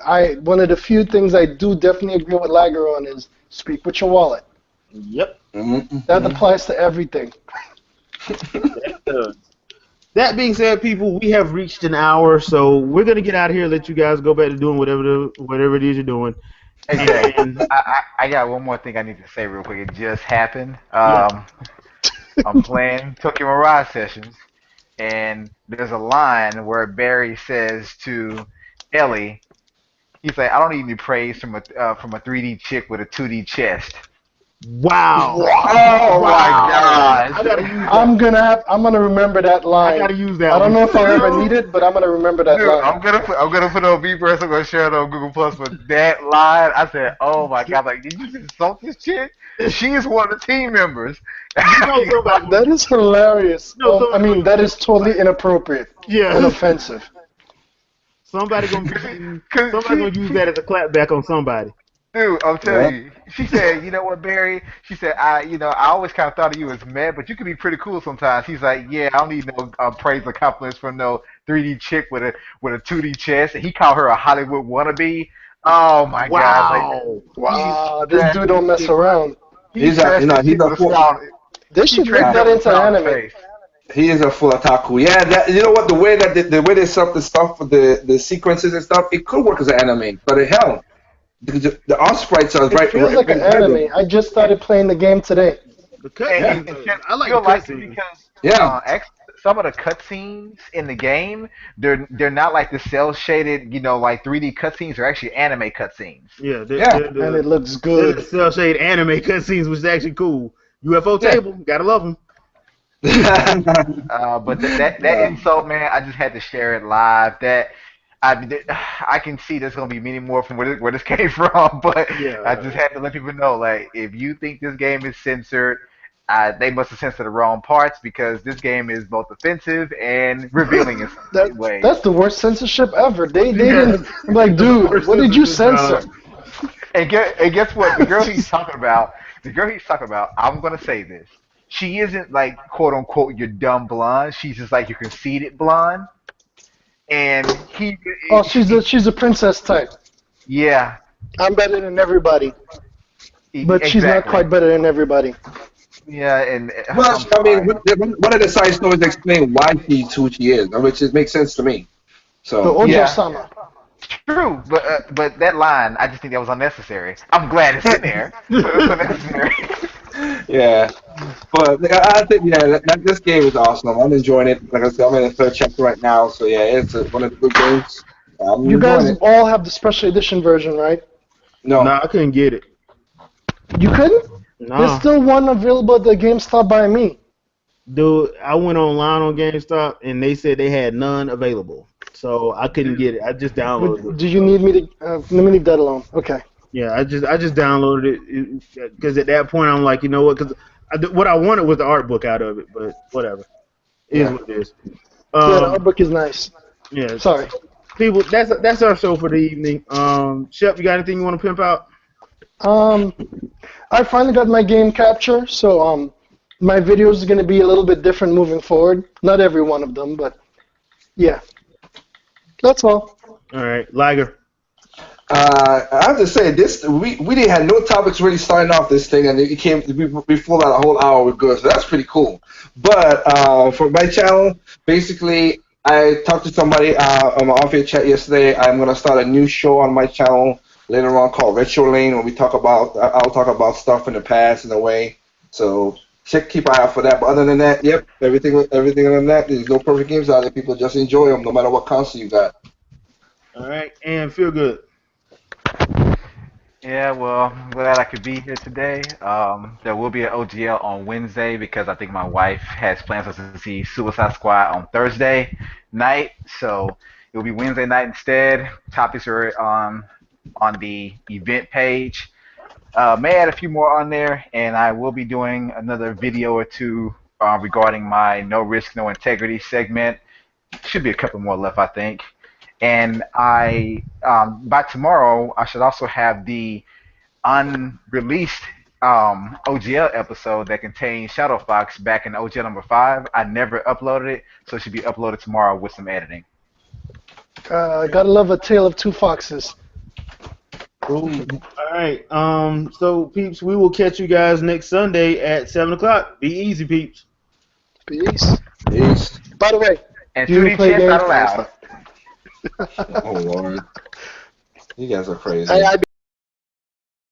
[SPEAKER 3] I one of the few things I do definitely agree with Lager on is speak with your wallet.
[SPEAKER 1] yep,
[SPEAKER 3] That
[SPEAKER 2] Mm-hmm.
[SPEAKER 3] applies to everything.
[SPEAKER 1] that does. That being said, people, we have reached an hour, so we're gonna get out of here. Let you guys go back to doing whatever it is you're doing.
[SPEAKER 4] Hey Jay,
[SPEAKER 1] And
[SPEAKER 4] I got one more thing I need to say real quick. It just happened.
[SPEAKER 1] yeah,
[SPEAKER 4] I'm playing Tokyo Mirage Sessions, and there's a line where Barry says to Ellie, he's like, "I don't need any praise from a 3D chick with a 2D chest."
[SPEAKER 1] wow,
[SPEAKER 4] Oh my
[SPEAKER 1] wow. I
[SPEAKER 4] gosh!
[SPEAKER 1] gotta use that.
[SPEAKER 3] I'm gonna remember that
[SPEAKER 1] I
[SPEAKER 3] line.
[SPEAKER 1] gotta use
[SPEAKER 3] I
[SPEAKER 1] that
[SPEAKER 3] don't
[SPEAKER 1] one.
[SPEAKER 3] know if I ever need it, but I'm gonna remember that
[SPEAKER 4] Dude,
[SPEAKER 3] line.
[SPEAKER 4] I'm gonna put it on Beepress. I'm gonna share it on Google Plus. But that line, I said, "Oh my god!" Like, did you just insult this chick? She is one of the team members.
[SPEAKER 1] You know somebody
[SPEAKER 3] That
[SPEAKER 1] gonna,
[SPEAKER 3] is hilarious.
[SPEAKER 1] you know
[SPEAKER 3] I
[SPEAKER 1] somebody
[SPEAKER 3] mean,
[SPEAKER 1] gonna
[SPEAKER 3] that
[SPEAKER 1] use
[SPEAKER 3] is totally inappropriate and
[SPEAKER 1] yeah.
[SPEAKER 3] offensive.
[SPEAKER 1] Somebody gonna be
[SPEAKER 4] Cause
[SPEAKER 1] somebody gonna use that as a clapback on somebody.
[SPEAKER 4] dude, I'm
[SPEAKER 2] Yeah.
[SPEAKER 4] telling you, she said, "You know what, Barry?" She said, I always kind of thought of you as mad, but you can be pretty cool sometimes." He's like, "Yeah, I don't need no praise or compliments from no 3D chick with a 2D chest." And he called her a Hollywood wannabe. Oh my gosh, like
[SPEAKER 1] Wow.
[SPEAKER 4] he
[SPEAKER 3] Wow, this
[SPEAKER 4] trashed
[SPEAKER 3] dude
[SPEAKER 4] this
[SPEAKER 3] don't mess
[SPEAKER 4] chick.
[SPEAKER 3] around.
[SPEAKER 4] He trashed this
[SPEAKER 2] He's
[SPEAKER 4] chick
[SPEAKER 2] a
[SPEAKER 4] with a
[SPEAKER 2] full.
[SPEAKER 4] smile.
[SPEAKER 3] They
[SPEAKER 4] He
[SPEAKER 3] should make
[SPEAKER 4] trashed her
[SPEAKER 3] that
[SPEAKER 4] with a
[SPEAKER 3] into
[SPEAKER 4] smile on her
[SPEAKER 3] anime.
[SPEAKER 4] face.
[SPEAKER 2] He is a full otaku. Yeah, that, you know what? The way they set up the stuff with the sequences and stuff, it could work as an anime. But hell, the art sprites are
[SPEAKER 3] It feels like an
[SPEAKER 2] very good.
[SPEAKER 3] anime. I just started playing the game today.
[SPEAKER 1] The
[SPEAKER 2] Yeah,
[SPEAKER 1] cutscenes
[SPEAKER 4] Chad,
[SPEAKER 1] I like the
[SPEAKER 4] you'll like it
[SPEAKER 1] cutscenes.
[SPEAKER 4] because
[SPEAKER 2] yeah,
[SPEAKER 4] some of the cutscenes in the game, they're not like the cell shaded, like 3D cutscenes. They're actually anime cutscenes.
[SPEAKER 1] Yeah,
[SPEAKER 2] yeah,
[SPEAKER 3] And it looks
[SPEAKER 1] they're the
[SPEAKER 3] good.
[SPEAKER 1] cell shade anime cutscenes, which is actually cool. UFO
[SPEAKER 2] yeah.
[SPEAKER 1] table, gotta love them.
[SPEAKER 4] But that
[SPEAKER 2] No.
[SPEAKER 4] insult, man, I just had to share it live. I can see there's gonna be many more from where this came from, but I
[SPEAKER 1] Yeah.
[SPEAKER 4] just had to let people know, like, if you think this game is censored, they must have censored the wrong parts because this game is both offensive and revealing in some ways.
[SPEAKER 3] That's the worst censorship ever. They
[SPEAKER 1] Yeah.
[SPEAKER 3] didn't. I'm like,
[SPEAKER 1] That's the
[SPEAKER 3] dude,
[SPEAKER 1] worst
[SPEAKER 3] what did you
[SPEAKER 1] censorship
[SPEAKER 3] censor?
[SPEAKER 1] job.
[SPEAKER 4] And guess what? The girl he's talking about, I'm gonna say this. She isn't like quote unquote your dumb blonde. She's just like your conceited blonde. And
[SPEAKER 3] Oh, she's a princess type.
[SPEAKER 4] yeah,
[SPEAKER 3] I'm better than everybody, but she's not
[SPEAKER 4] exactly.
[SPEAKER 3] quite better than everybody.
[SPEAKER 4] Yeah, and
[SPEAKER 2] Well,
[SPEAKER 4] I'm
[SPEAKER 2] I mean,
[SPEAKER 4] sorry.
[SPEAKER 2] one of the side stories explain why she's who she is, which it makes sense to me.
[SPEAKER 3] The
[SPEAKER 2] So,
[SPEAKER 3] Ojo
[SPEAKER 4] Yeah,
[SPEAKER 3] Sama.
[SPEAKER 4] true, but that line, I just think that was unnecessary. I'm glad it's in there, but it's unnecessary.
[SPEAKER 2] yeah. But like, I think, yeah, this game is awesome. I'm enjoying it. Like I said, I'm in the third chapter right now. So, yeah, it's one of the good games. I'm
[SPEAKER 3] You
[SPEAKER 2] enjoying
[SPEAKER 3] guys
[SPEAKER 2] it.
[SPEAKER 3] all have the special edition version, right?
[SPEAKER 2] No.
[SPEAKER 1] Nah, I couldn't get it.
[SPEAKER 3] You couldn't? There's
[SPEAKER 1] Nah.
[SPEAKER 3] still one available at the GameStop by me.
[SPEAKER 1] Dude, I went online on GameStop and they said they had none available. So I couldn't get it. I just downloaded it.
[SPEAKER 3] Do you need me to? Let me leave that alone. Okay.
[SPEAKER 1] Yeah, I just downloaded it because at that point I'm like, you know what? Because what I wanted was the art book out of it, but whatever. It is
[SPEAKER 2] Yeah.
[SPEAKER 1] what it is.
[SPEAKER 3] Yeah, the art
[SPEAKER 1] Um,
[SPEAKER 3] book is nice.
[SPEAKER 1] yeah.
[SPEAKER 3] Sorry.
[SPEAKER 1] People, that's our show for the evening. Shep, you got anything you want to pimp out?
[SPEAKER 3] Um, I finally got my game capture, so my videos are gonna be a little bit different moving forward. Not every one of them, but yeah, that's all.
[SPEAKER 1] All right, Liger.
[SPEAKER 2] I have to say this we didn't have no topics really starting off this thing, and it came we pulled out a whole hour with good, so that's pretty cool. But for my channel, basically, I talked to somebody on my off-air chat yesterday. I'm gonna start a new show on my channel later on called Retro Lane, where we talk about I'll talk about stuff in the past in a way. So keep an eye out for that. But other than that, yep, everything other than that, there's no perfect games out there. People just enjoy them, no matter what console you got.
[SPEAKER 1] All right, and feel good.
[SPEAKER 4] Yeah, well, I'm glad I could be here today. There will be an OGL on Wednesday because I think my wife has plans for us to see Suicide Squad on Thursday night, so it'll be Wednesday night instead. Topics are on the event page. May add a few more on there, and I will be doing another video or two regarding my No Risk, No Integrity segment. Should be a couple more left, I think. And by tomorrow, I should also have the unreleased OGL episode that contains Shadow Fox back in OGL number 5. I never uploaded it, so it should be uploaded tomorrow with some editing.
[SPEAKER 3] Gotta love a tale of two foxes.
[SPEAKER 1] Cool. All right. So peeps, we will catch you guys next Sunday at 7 o'clock. Be easy, peeps.
[SPEAKER 3] Peace.
[SPEAKER 2] Peace.
[SPEAKER 3] By the way,
[SPEAKER 4] And
[SPEAKER 3] do you even
[SPEAKER 4] 2D
[SPEAKER 3] play
[SPEAKER 4] chess
[SPEAKER 3] games?
[SPEAKER 4] out
[SPEAKER 3] No,
[SPEAKER 4] loud.
[SPEAKER 3] stop.
[SPEAKER 2] Oh Lord, you guys are
[SPEAKER 3] I,
[SPEAKER 2] crazy.
[SPEAKER 3] I